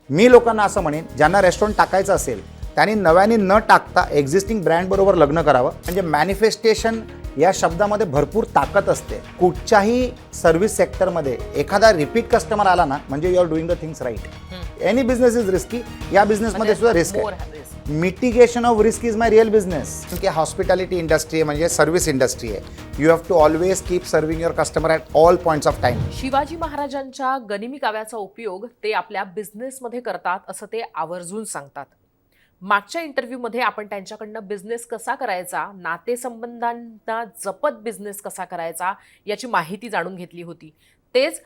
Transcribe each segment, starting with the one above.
मी लोकांना असं म्हणेन, ज्यांना रेस्टॉरंट टाकायचं असेल त्यांनी नव्याने न टाकता एक्झिस्टिंग ब्रँडबरोबर लग्न करावं. म्हणजे मॅनिफेस्टेशन या शब्दामध्ये भरपूर ताकद असते. कुठच्याही सर्व्हिस सेक्टरमध्ये एखादा रिपीट कस्टमर आला ना, म्हणजे you are doing the things right. Any business is risky, या बिझनेसमध्ये सुद्धा रिस्क आहे. Mitigation of risk is my real business. की हॉस्पिटॅलिटी इंडस्ट्री आहे, म्हणजे सर्व्हिस इंडस्ट्री आहे. You have to always keep serving your customer at all points of time. Shivaji महाराजांच्या गनिमी काव्याचा उपयोग ते आपल्या बिझनेसमध्ये करतात असं ते आवर्जून सांगतात. मागच्या इंटरव्ह्यूमध्ये आपण त्यांच्याकडनं बिझनेस कसा करायचा, नातेसंबंधांना जपत बिझनेस कसा करायचा याची माहिती जाणून घेतली होती. तेच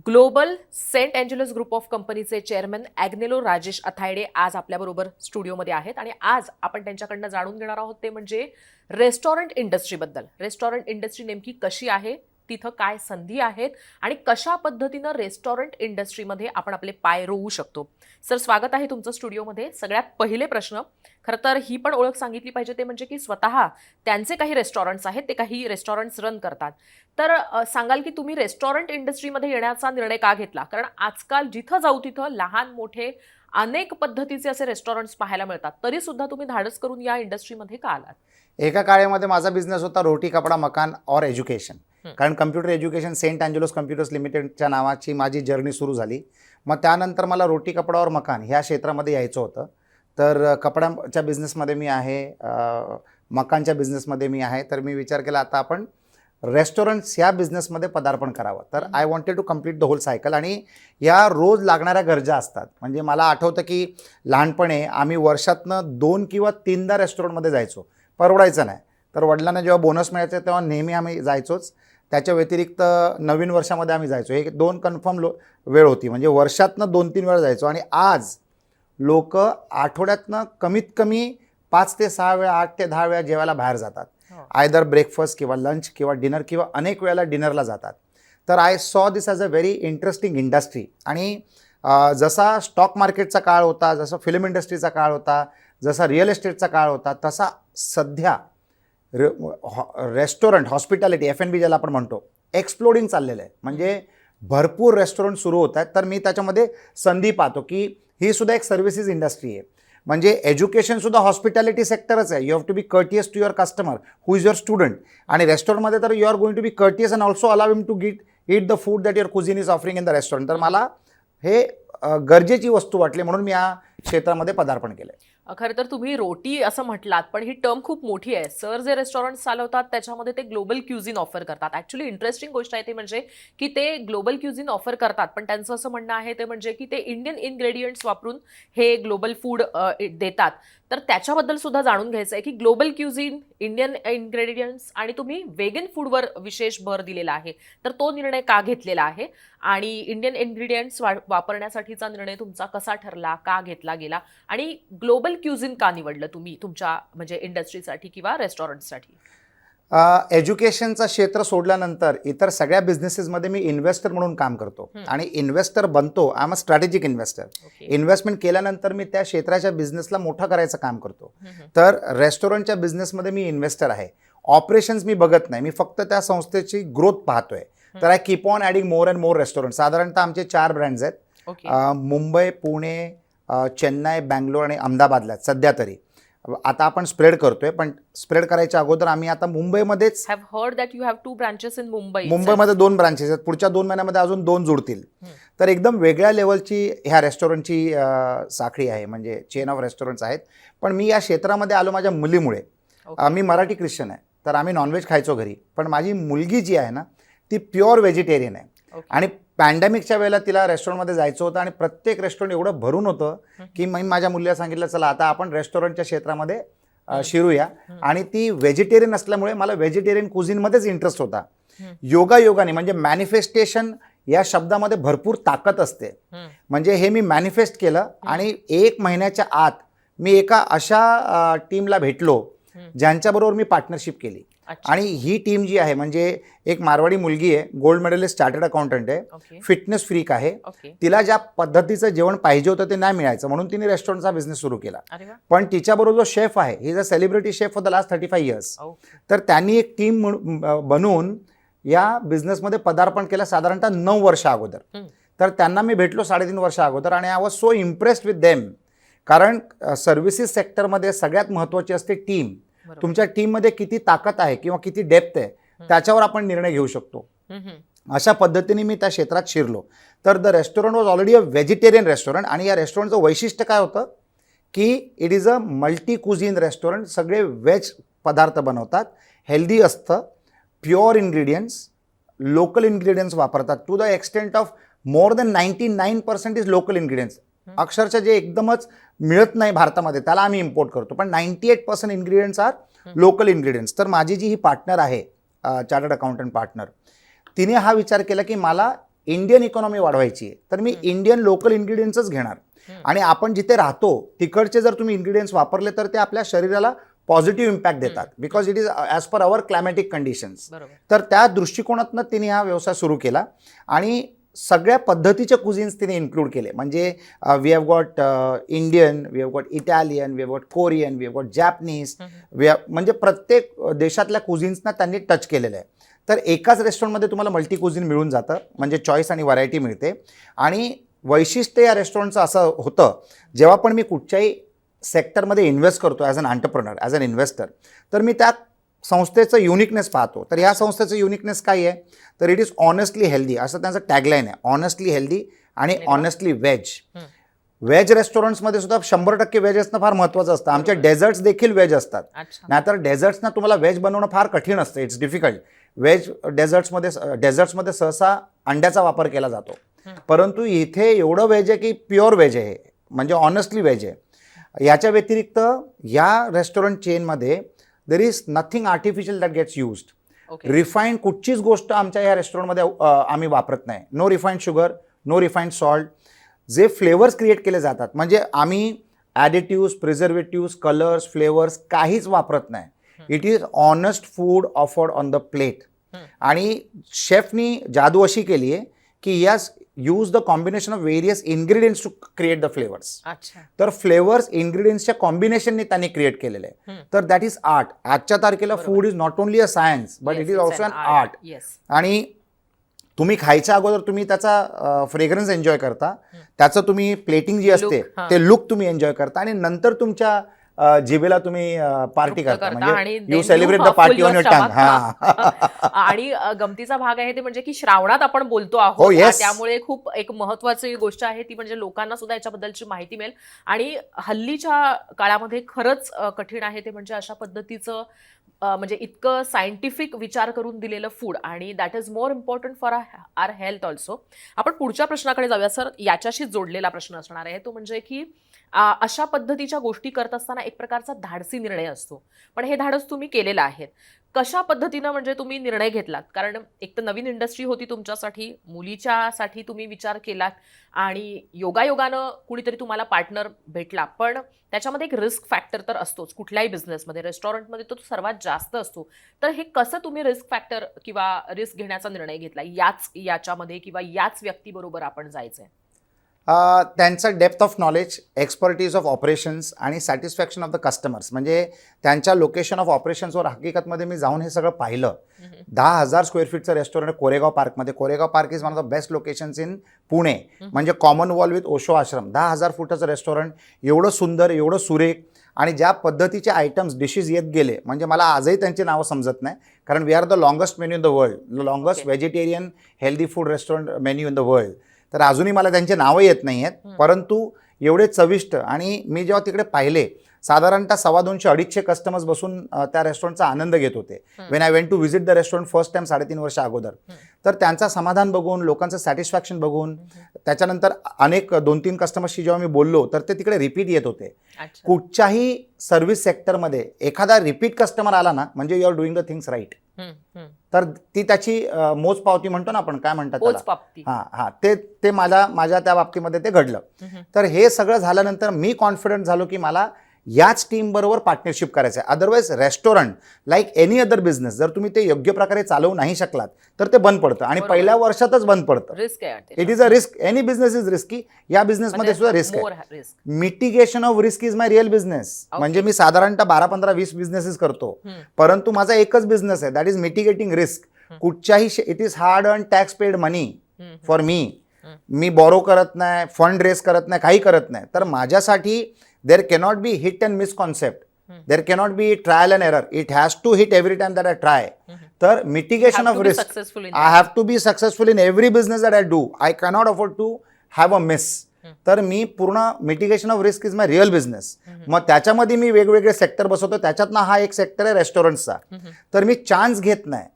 ग्लोबल सेंट अँजेलस ग्रुप ऑफ कंपनीचे चेअरमन ॲग्नेलो राजेश अथायडे आज आपल्याबरोबर स्टुडिओमध्ये आहेत आणि आज आपण त्यांच्याकडनं जाणून घेणार आहोत ते म्हणजे रेस्टॉरंट इंडस्ट्रीबद्दल. रेस्टॉरंट इंडस्ट्री नेमकी कशी आहे, तिथं काय संधी आहेत आणि कशा पद्धतीनं रेस्टॉरंट इंडस्ट्रीमध्ये आपण आपले पाय रोवू शकतो. सर, स्वागत आहे तुमचं स्टुडिओमध्ये. सगळ्यात पहिले प्रश्न, खरं तर ही पण ओळख सांगितली पाहिजे, ते म्हणजे की स्वतः त्यांचे काही रेस्टॉरंट्स आहेत, ते काही रेस्टॉरंट्स रन करतात. तर सांगाल की तुम्ही रेस्टॉरंट इंडस्ट्रीमध्ये येण्याचा निर्णय का घेतला? कारण आजकाल जिथं जाऊ तिथं लहान मोठे अनेक पद्धतीचे असे रेस्टॉरंट्स पाहायला मिळतात, तरी सुद्धा तुम्ही धाडस करून या इंडस्ट्रीमध्ये का आलात? एका काळामध्ये माझा बिझनेस होता रोटी, कपडा, मकान और एज्युकेशन. कारण कम्प्युटर एज्युकेशन सेंट अँजेलोस कम्प्युटर्स लिमिटेडच्या नावाची माझी जर्नी सुरू झाली. मग त्यानंतर मला रोटी, कपडा और मकान ह्या क्षेत्रामध्ये यायचं होतं. तर कपड्याच्या बिझनेसमध्ये मी आहे, मकानच्या बिझनेसमध्ये मी आहे. तर मी विचार केला आता आपण रेस्टॉरंट्स ह्या बिझनेसमध्ये पदार्पण करावं. तर I wanted to complete the whole cycle. आणि या रोज लागणाऱ्या गरजा असतात. म्हणजे मला आठवतं की लहानपणी आम्ही वर्षातनं 2 किंवा 3दा रेस्टॉरंटमध्ये जायचो. परवडायचं नाही. तर वडिलांना जेव्हा बोनस मिळायचं तेव्हा नेहमी आम्ही जायचोच. त्याच्या व्यतिरिक्त नवीन वर्षामध्ये आम्ही जायचो. हे 2 कन्फर्म वेळ होती. म्हणजे वर्षातनं 2-3 वेळा जायचो. आणि आज लोक आठवड्यातनं कमीत कमी 5 ते 6 वेळा, 8 ते 10 वेळा जेवायला बाहेर जातात. आयदर ब्रेकफास्ट किंवा लंच किंवा डिनर किंवा अनेक वेळेला डिनरला जातात. तर I saw this as a very interesting industry. आणि जसा स्टॉक मार्केटचा काळ होता, जसा फिल्म इंडस्ट्रीचा काळ होता, जसा रिअल एस्टेटचा काळ होता, तसा सध्या रेस्टॉरंट, हॉस्पिटॅलिटी, F&B ज्याला आपण म्हणतो, एक्सप्लोडिंग चाललेलं आहे. म्हणजे भरपूर रेस्टॉरंट सुरू होत आहेत. तर मी त्याच्यामध्ये संधी पाहतो की ही सुद्धा एक सर्व्हिसेस इंडस्ट्री आहे. म्हणजे एज्युकेशनसुद्धा हॉस्पिटॅलिटी सेक्टरच आहे. You have to be courteous to your customer who is your student. आणि रेस्टॉरंटमध्ये तर you are going to be courteous and also allow him to eat the food that your cuisine is offering in the restaurant. तर मला हे गरजेची वस्तू वाटली म्हणून मी या क्षेत्रामध्ये पदार्पण केलं. खरं तर तुम्ही रोटी असं म्हटलात, पण ही टर्म खूप मोठी आहे. सर जे रेस्टॉरंट चालवतात त्याच्यामध्ये ते ग्लोबल क्युझिन ऑफर करतात. ॲक्च्युली इंटरेस्टिंग गोष्ट आहे ते म्हणजे की ते ग्लोबल क्युझिन ऑफर करतात, पण त्यांचं असं म्हणणं आहे ते म्हणजे की ते इंडियन इन्ग्रेडियंट्स वापरून हे ग्लोबल फूड देतात. तर त्याच्याबद्दल सुद्धा जाणून घ्यायचं आहे की ग्लोबल क्युझिन, इंडियन इन्ग्रेडियंट्स आणि तुम्ही वेगन फूडवर विशेष भर दिलेला आहे. तर तो निर्णय का घेतलेला आहे आणि इंडियन इन्ग्रेडियंट्स वापरण्यासाठीचा निर्णय तुमचा कसा ठरला, का घेतला गेला आणि ग्लोबल क्युझिन का निवडलं तुम्ही तुमच्या म्हणजे इंडस्ट्रीसाठी किंवा रेस्टॉरंटसाठी? एज्युकेशनचं क्षेत्र सोडल्यानंतर इतर सगळ्या बिझनेसेसमध्ये मी इन्व्हेस्टर म्हणून काम करतो. आणि इन्व्हेस्टर बनतो, I am a strategic investor. Investment केल्यानंतर मी त्या क्षेत्राच्या बिझनेसला मोठं करायचं काम करतो. तर रेस्टॉरंटच्या बिझनेसमध्ये मी इन्व्हेस्टर आहे. ऑपरेशन्स मी बघत नाही, मी फक्त त्या संस्थेची ग्रोथ पाहतोय. तर I keep on adding more and more restaurant. साधारणतः आमचे 4 ब्रँड्स आहेत. मुंबई, पुणे, चेन्नई, बँगलोर आणि अहमदाबादला आहेत सध्या तरी. आता आपण स्प्रेड करतोय, पण स्प्रेड करायच्या अगोदर आम्ही आता मुंबईमध्येच. Have heard that you have 2 branches in Mumbai. मुंबईमध्ये 2 ब्रांचेस आहेत. पुढच्या 2 महिन्यामध्ये अजून 2 जुळतील. तर एकदम वेगळ्या लेवलची ह्या रेस्टॉरंटची साखळी आहे, म्हणजे चेन ऑफ रेस्टॉरंट्स आहेत. पण मी या क्षेत्रामध्ये आलो माझ्या मुलीमुळे. मी मराठी ख्रिश्चन आहे, तर आम्ही नॉनव्हेज खायचो घरी. पण माझी मुलगी जी आहे ना, ती प्युअर व्हेजिटेरियन आहे. आणि पॅन्डेमिकच्या वेळेला तिला रेस्टॉरंटमध्ये जायचं होतं आणि प्रत्येक रेस्टॉरंट एवढं भरून होतं की मी माझ्या मुलीला सांगितलं चला आता आपण रेस्टॉरंटच्या क्षेत्रामध्ये शिरूया. आणि ती व्हेजिटेरियन असल्यामुळे मला व्हेजिटेरियन कुझिनमध्येच इंटरेस्ट होता. योगायोगाने, म्हणजे मॅनिफेस्टेशन या शब्दामध्ये भरपूर ताकद असते. म्हणजे हे मी मॅनिफेस्ट केलं आणि 1 महिन्याच्या आत मी एका अशा टीमला भेटलो ज्यांच्याबरोबर मी पार्टनरशिप केली. आणि ही टीम जी आहे, म्हणजे एक मारवाडी मुलगी आहे, गोल्ड मेडलिस्ट चार्टर्ड अकाउंटंट आहे, फिटनेस फ्रीक आहे. तिला ज्या पद्धतीचं जेवण पाहिजे होतं ते नाही मिळायचं म्हणून तिने रेस्टॉरंटचा बिझनेस सुरू केला. पण तिच्याबरोबर जो शेफ आहे, he is a celebrity chef for the last 35 years. तर त्यांनी एक टीम बनवून या बिझनेसमध्ये पदार्पण केलं साधारणतः 9 वर्ष अगोदर. तर त्यांना मी भेटलो 3.5 वर्ष अगोदर आणि I was so impressed with them. कारण सर्व्हिसेस सेक्टरमध्ये सगळ्यात महत्त्वाची असते टीम. बरोबर. तुमच्या टीममध्ये किती ताकद आहे किंवा किती डेप्थ आहे त्याच्यावर आपण निर्णय घेऊ शकतो. अशा पद्धतीने मी त्या क्षेत्रात शिरलो. तर the restaurant was already a vegetarian restaurant आणि या रेस्टॉरंटचं वैशिष्ट्य काय होतं की it is a multi cuisine restaurant. सगळे व्हेज पदार्थ बनवतात, हेल्दी असतं, प्युअर इन्ग्रेडियंट्स, लोकल इन्ग्रेडियंट्स वापरतात. To the extent of more than 99% is local ingredients. अक्षरशः जे एकदमच मिळत नाही भारतामध्ये त्याला आम्ही इम्पोर्ट करतो, पण 98% इन्ग्रेडियंट्स आर लोकल इन्ग्रेडियंट्स. तर माझी जी ही पार्टनर आहे, चार्टर्ड अकाउंटंट पार्टनर, तिने हा विचार केला की मला इंडियन इकॉनॉमी वाढवायची आहे, तर मी इंडियन लोकल इन्ग्रेडियंट्सच घेणार. आणि आपण जिथे राहतो तिकडचे जर तुम्ही इन्ग्रेडियंट्स वापरले तर ते आपल्या शरीराला पॉझिटिव्ह इम्पॅक्ट देतात, because it is as per our climatic conditions. तर त्या दृष्टिकोनातनं तिने हा व्यवसाय सुरू केला आणि सगळ्या पद्धतीचे कुझिन्स तिने इन्क्लूड केले. म्हणजे we have got Indian, we have got Italian, we have got Korean, we have got Japanese, म्हणजे प्रत्येक देशातल्या कुझिन्सना त्यांनी टच केलेलं आहे. तर एकाच रेस्टॉरंटमध्ये तुम्हाला मल्टी कुझिन मिळून जातं, म्हणजे चॉईस आणि व्हरायटी मिळते. आणि वैशिष्ट्य या रेस्टॉरंटचं असं होतं, जेव्हा पण मी कुठच्याही सेक्टरमध्ये इन्व्हेस्ट करतो as an entrepreneur, as an investor, तर मी त्या संस्थेचं युनिकनेस पाहतो. तर ह्या संस्थेचं युनिकनेस काय आहे, तर इट इज ऑनेस्टली हेल्दी, असं त्यांचं टॅगलाईन आहे. ऑनेस्टली हेल्दी आणि ऑनेस्टली व्हेज. व्हेज रेस्टॉरंट्समध्ये सुद्धा 100% व्हेज असणं फार महत्त्वाचं असतं. आमचे डेझर्ट्स देखील व्हेज असतात. नाहीतर डेझर्ट्सना तुम्हाला व्हेज बनवणं फार कठीण असतं, इट्स डिफिकल्ट. व्हेज डेझर्ट्समध्ये सहसा अंड्याचा वापर केला जातो, परंतु इथे एवढं व्हेज आहे की प्युअर व्हेज आहे, म्हणजे ऑनेस्टली व्हेज आहे. याच्या व्यतिरिक्त या रेस्टॉरंट चेनमध्ये there is nothing artificial that gets used. Refined कुठचीच गोष्ट आमच्या या रेस्टॉरंटमध्ये आम्ही वापरत नाही. No refined sugar, no refined salt. जे फ्लेवर्स क्रिएट केले जातात, म्हणजे आम्ही ॲडिटिव्स, प्रिझर्वेटिव्स, कलर्स, फ्लेवर्स काहीच वापरत नाही. It is honest food offered on the plate. आणि शेफनी जादू अशी केली आहे की yes, use the combination of various ingredients to create the flavours. तर फ्लेवर्स इन्ग्रेडियंट्सच्या कॉम्बिनेशनने त्यांनी क्रिएट केलेलं आहे. तर दॅट इज आर्ट. आजच्या तारखेला food is not only a science but it is also an art. आणि तुम्ही खायच्या अगोदर तुम्ही त्याचा फ्रेग्रन्स एन्जॉय करता, त्याचं तुम्ही प्लेटिंग जी असते ते लुक तुम्ही एन्जॉय करता, आणि नंतर तुमच्या जिभेला तुम्ही पार्टी करता, म्हणजे you celebrate the party on your tongue. आणि गमतीचा भाग आहे ते म्हणजे की श्रावणात आपण बोलतो आहोत, त्यामुळे खूप एक महत्वाची गोष्ट आहे ती म्हणजे लोकांना सुद्धा याच्याबद्दलची माहिती मिळेल. आणि हल्लीच्या काळामध्ये खरंच कठीण आहे ते म्हणजे अशा पद्धतीचं म्हणजे इतकं सायंटिफिक विचार करून दिलेलं फूड, आणि that is more important for our health also. आपण पुढच्या प्रश्नाकडे जाऊया सर. याच्याशी जोडलेला प्रश्न असणार आहे तो म्हणजे की अशा पद्धतीच्या गोष्टी करत असताना एक प्रकारचा धाडसी निर्णय असतो, पण हे धाडस तुम्ही केलेलं आहे. कशा पद्धतीनं म्हणजे तुम्ही निर्णय घेतलात? कारण एक तर नवीन इंडस्ट्री होती तुमच्यासाठी, मुलीच्यासाठी तुम्ही विचार केलात, आणि योगायोगानं कुणीतरी तुम्हाला पार्टनर भेटला, पण त्याच्यामध्ये एक रिस्क फॅक्टर तर असतोच कुठल्याही बिझनेसमध्ये. रेस्टॉरंटमध्ये तो सर्वात जास्त असतो. तर हे कसं तुम्ही रिस्क फॅक्टर किंवा रिस्क घेण्याचा निर्णय घेतला याच्यामध्ये, किंवा याच व्यक्तीबरोबर आपण जायचंय? त्यांचं depth of knowledge, expertise of operations आणि सॅटिस्फॅक्शन ऑफ द कस्टमर्स. म्हणजे त्यांच्या लोकेशन ऑफ ऑपरेशन्सवर हकीकतमध्ये मी जाऊन हे सगळं पाहिलं. 10,000 स्क्वेअर फीटचं रेस्टॉरंट कोरेगाव पार्कमध्ये. Koregaon park is one of the best locations in Pune. म्हणजे कॉमन वॉल विथ ओशो आश्रम. 10,000 फुटाचं रेस्टॉरंट, एवढं सुंदर, एवढं सुरेख, आणि ज्या पद्धतीचे आयटम्स, डिशेस येत गेले, म्हणजे मला आजही त्यांची नावं समजत नाही. कारण we are the longest menu in the world, the longest vegetarian healthy food restaurant menu in the world. तर अजूनही मला त्यांचे नावं येत नाही आहेत, परंतु एवढे चविष्ट. आणि मी जेव्हा तिकडे पाहिले, साधारणतः 250-250 कस्टमर्स बसून त्या रेस्टॉरंटचा आनंद घेत होते. When I went to visit the restaurant first time 3.5 वर्ष अगोदर. तर त्यांचा समाधान बघून, लोकांचं सॅटिस्फॅक्शन बघून, त्याच्यानंतर अनेक 2-3 कस्टमर्सशी जेव्हा मी बोललो तर ते तिकडे रिपीट येत होते. कुठच्याही सर्व्हिस सेक्टरमध्ये एखादा रिपीट कस्टमर आला ना, म्हणजे you are doing the things right. तर ती त्याची मोजपावती म्हणतो ना आपण, काय म्हणतात त्याला, ते माझ्या त्या बाबतीमध्ये ते घडलं. तर हे सगळं झाल्यानंतर मी कॉन्फिडंट झालो की मला याच टीम बरोबर पार्टनरशिप करायचं आहे. Otherwise restaurant like any other business, जर तुम्ही ते योग्य प्रकारे चालवू नाही शकलात तर ते बंद पडतं, आणि पहिल्या वर्षातच बंद पडतं. It is a risk. Any business is risky. या बिझनेसमध्ये सुद्धा रिस्क आहे. Mitigation of risk is my real business. म्हणजे मी साधारणतः 12, 15, 20 बिझनेसेस करतो, परंतु माझा एकच बिझनेस आहे, दॅट इज मिटिगेटिंग रिस्क. कुठच्याही, it is hard earn tax paid money for me. Me borrow करत नाही, फंड रेस करत नाही, काही करत नाही. तर माझ्यासाठी there cannot be hit and miss concept, there cannot be trial and error, it has to hit every time that I try. तर mitigation of risk, successful I have to be successful in every business that I do. I cannot afford to have a miss. तर मी पूर्ण mitigation of risk is my real business. मग त्याच्यामध्ये मी वेगवेगळे sector बसवतो. त्याच्यातनं हा एक सेक्टर आहे रेस्टॉरंटचा. तर मी चान्स घेत नाही.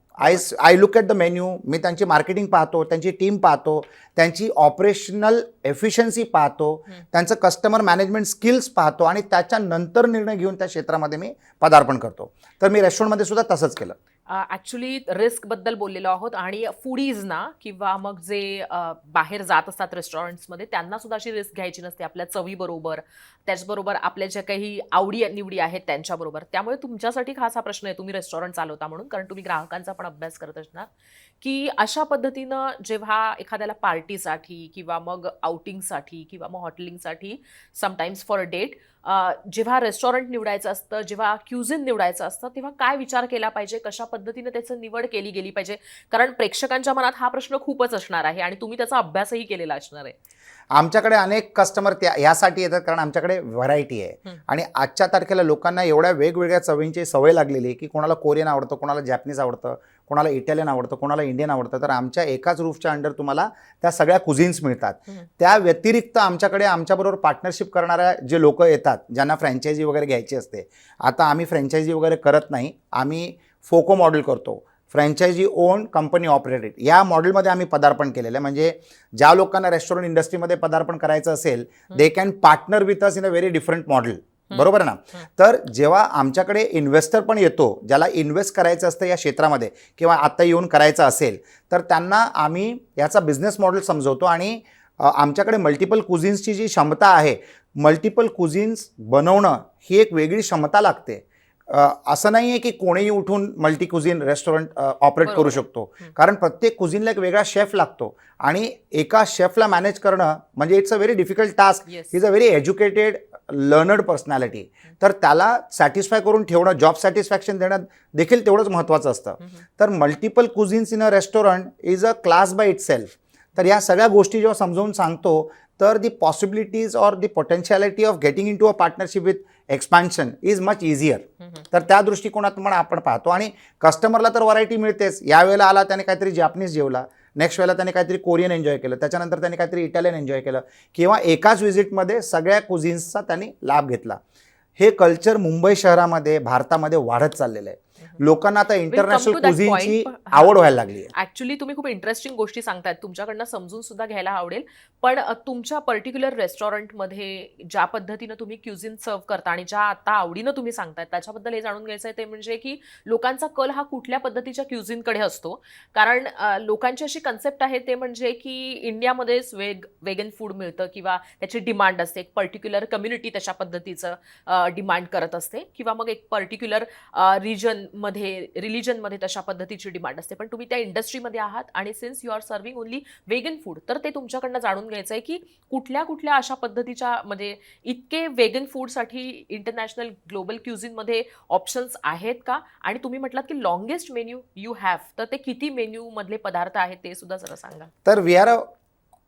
I look at the menu. मी त्यांची मार्केटिंग पाहतो, त्यांची टीम पाहतो, त्यांची ऑपरेशनल एफिशियन्सी पाहतो, त्यांचं कस्टमर मॅनेजमेंट स्किल्स पाहतो आणि त्याच्यानंतर निर्णय घेऊन त्या क्षेत्रामध्ये मी पदार्पण करतो. तर मी रेस्टॉरंटमध्ये सुद्धा तसंच केलं. ॲक्च्युली रिस्क बद्दल बोललेलो आहोत आणि फूडीजना किंवा मग जे बाहेर जात असतात रेस्टॉरंट्समध्ये त्यांना सुद्धा अशी रिस्क घ्यायची नसते आपल्या चवीबरोबर, त्याचबरोबर आपल्या ज्या काही आवडी निवडी आहेत त्यांच्याबरोबर. त्यामुळे तुमच्यासाठी खास हा प्रश्न आहे, तुम्ही रेस्टॉरंट चालवता म्हणून, कारण तुम्ही ग्राहकांचा पण अभ्यास करत असणार, की अशा पद्धतीनं जेव्हा एखाद्याला पार्टीसाठी किंवा मग आउटिंगसाठी किंवा मग हॉटेलिंगसाठी समटाईम्स फॉर अ डेट जेव्हा रेस्टॉरंट निवडायचं असतं, जेव्हा क्युझिन निवडायचं असतं, तेव्हा काय विचार केला पाहिजे, कशा पद्धतीने त्याचं निवड केली गेली पाहिजे? कारण प्रेक्षकांच्या मनात हा प्रश्न खूपच असणार आहे आणि तुम्ही त्याचा अभ्यासही केलेला असणार आहे. आमच्याकडे अनेक कस्टमर यासाठी येतात कारण आमच्याकडे व्हरायटी आहे. आणि आजच्या तारखेला लोकांना एवढ्या वेगवेगळ्या चवींची सवय लागलेली आहे की कोणाला कोरियन आवडतं, कोणाला जॅपनीज आवडतं, कोणाला इटालियन आवडतं, कोणाला इंडियन आवडतं. तर आमच्या एकाच रूफच्या अंडर तुम्हाला त्या सगळ्या कुझिन्स मिळतात. त्या व्यतिरिक्त आमच्याकडे आमच्याबरोबर पार्टनरशिप करणाऱ्या जे लोक येतात, ज्यांना फ्रँचायझी वगैरे घ्यायची असते. आता आम्ही फ्रँचायझी वगैरे करत नाही, आम्ही फोको मॉडेल करतो, फ्रँचायझी ओन कंपनी ऑपरेटेड. या मॉडेलमध्ये आम्ही पदार्पण केलेलं आहे. म्हणजे ज्या लोकांना रेस्टॉरंट इंडस्ट्रीमध्ये पदार्पण करायचं असेल, they can partner with us in a very different model. बरोबर ना? तर जेव्हा आमच्याकडे इन्व्हेस्टर पण येतो, ज्याला इन्व्हेस्ट करायचं असतं या क्षेत्रामध्ये किंवा आता येऊन करायचं असेल, तर त्यांना आम्ही याचा बिझनेस मॉडेल समजवतो. आणि आमच्याकडे मल्टिपल कुझिन्सची जी क्षमता आहे, मल्टिपल कुझिन्स बनवणं ही एक वेगळी क्षमता लागते. असं नाही आहे की कोणीही उठून मल्टी कुझिन रेस्टॉरंट ऑपरेट करू शकतो. कारण प्रत्येक कुझिनला एक वेगळा शेफ लागतो आणि एका शेफला मॅनेज करणं म्हणजे it's a very difficult task. Is a very educated learned personality. तर त्याला सॅटिस्फाय करून ठेवणं, जॉब सॅटिस्फॅक्शन देणं देखील तेवढंच महत्त्वाचं असतं. तर multiple cuisines in a restaurant is a class by itself. तर या सगळ्या गोष्टी जेव्हा समजावून सांगतो, तर the possibilities or the potentiality of getting into a partnership with expansion is much easier. तर त्या दृष्टिकोनात पण आपण पाहतो. आणि कस्टमरला तर व्हरायटी मिळतेच. यावेळेला आला त्याने काहीतरी जॅपनीज जेवला, नेक्स्ट वेळेला त्याने काहीतरी कोरियन एन्जॉय केलं, त्याच्यानंतर त्याने काहीतरी इटालियन एन्जॉय केलं, किंवा एकाच व्हिजिटमध्ये सगळ्या कुझिन्सचा त्यांनी लाभ घेतला. हे कल्चर मुंबई शहरामध्ये, भारतामध्ये वाढत चाललेलं आहे. लोकांना आता इंटरनॅशनल कुझिनची आवड व्हायला लागली आहे. ऍक्च्युली तुम्ही खूप इंटरेस्टिंग गोष्टी सांगतायत, तुमच्याकडनं समजून सुद्धा घ्यायला आवडेल. पण तुमच्या पर्टिक्युलर रेस्टॉरंटमध्ये ज्या पद्धतीनं तुम्ही क्युझिन सर्व्ह करता आणि ज्या आता आवडीनं तुम्ही सांगतायत त्याच्याबद्दल हे जाणून घ्यायचं आहे. ते म्हणजे की लोकांचा कल हा कुठल्या पद्धतीच्या क्युझिनकडे असतो. कारण लोकांची अशी कन्सेप्ट आहे ते म्हणजे की इंडियामध्येच वेगन फूड मिळतं किंवा त्याची डिमांड असते, एक पर्टिक्युलर कम्युनिटी तशा पद्धतीचं डिमांड करत असते, किंवा मग एक पर्टिक्युलर रिलिजनमध्ये तशा पद्धतीची डिमांड असते. पण तुम्ही त्या इंडस्ट्रीमध्ये आहात आणि since you are serving only vegan food, तर ते तुमच्याकडनं जाणून घ्यायचं आहे की कुठल्या कुठल्या अशा पद्धतीच्या, म्हणजे इतके वेगन फूडसाठी इंटरनॅशनल ग्लोबल क्युझिनमध्ये ऑप्शन्स आहेत का? आणि तुम्ही म्हटलात की लॉंगेस्ट मेन्यू यू हॅव, तर ते किती मेन्यू मधले पदार्थ आहेत ते सुद्धा जरा सांगा. तर we are a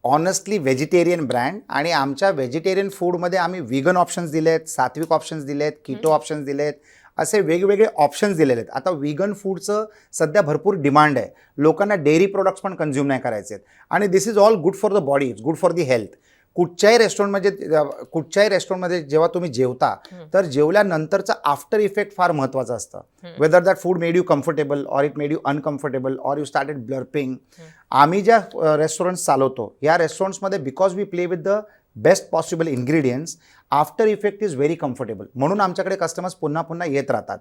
honestly vegetarian brand आणि आमच्या व्हेजिटेरियन फूडमध्ये आम्ही व्हिगन ऑप्शन्स दिलेत, सात्विक ऑप्शन्स दिलेत, कीटो ऑप्शन्स दिलेत, असे वेगवेगळे ऑप्शन्स दिलेले आहेत. आता व्हिगन फूडचं सध्या भरपूर डिमांड आहे. लोकांना डेअरी प्रोडक्ट्स पण कन्झ्युम नाही करायचे आहेत आणि this is all good for the body, it's good for the health. कुठच्याही रेस्टॉरंटमध्ये जेव्हा तुम्ही जेवता, तर जेवल्यानंतरचा आफ्टर इफेक्ट फार महत्त्वाचा असतं. Whether that food made you comfortable or it made you uncomfortable or you started burping. आम्ही ज्या रेस्टॉरंट्स चालवतो, या रेस्टॉरंट्समध्ये because we play with the best possible ingredients, after effect is very comfortable. म्हणून आमच्याकडे कस्टमर्स पुन्हा पुन्हा येत राहतात.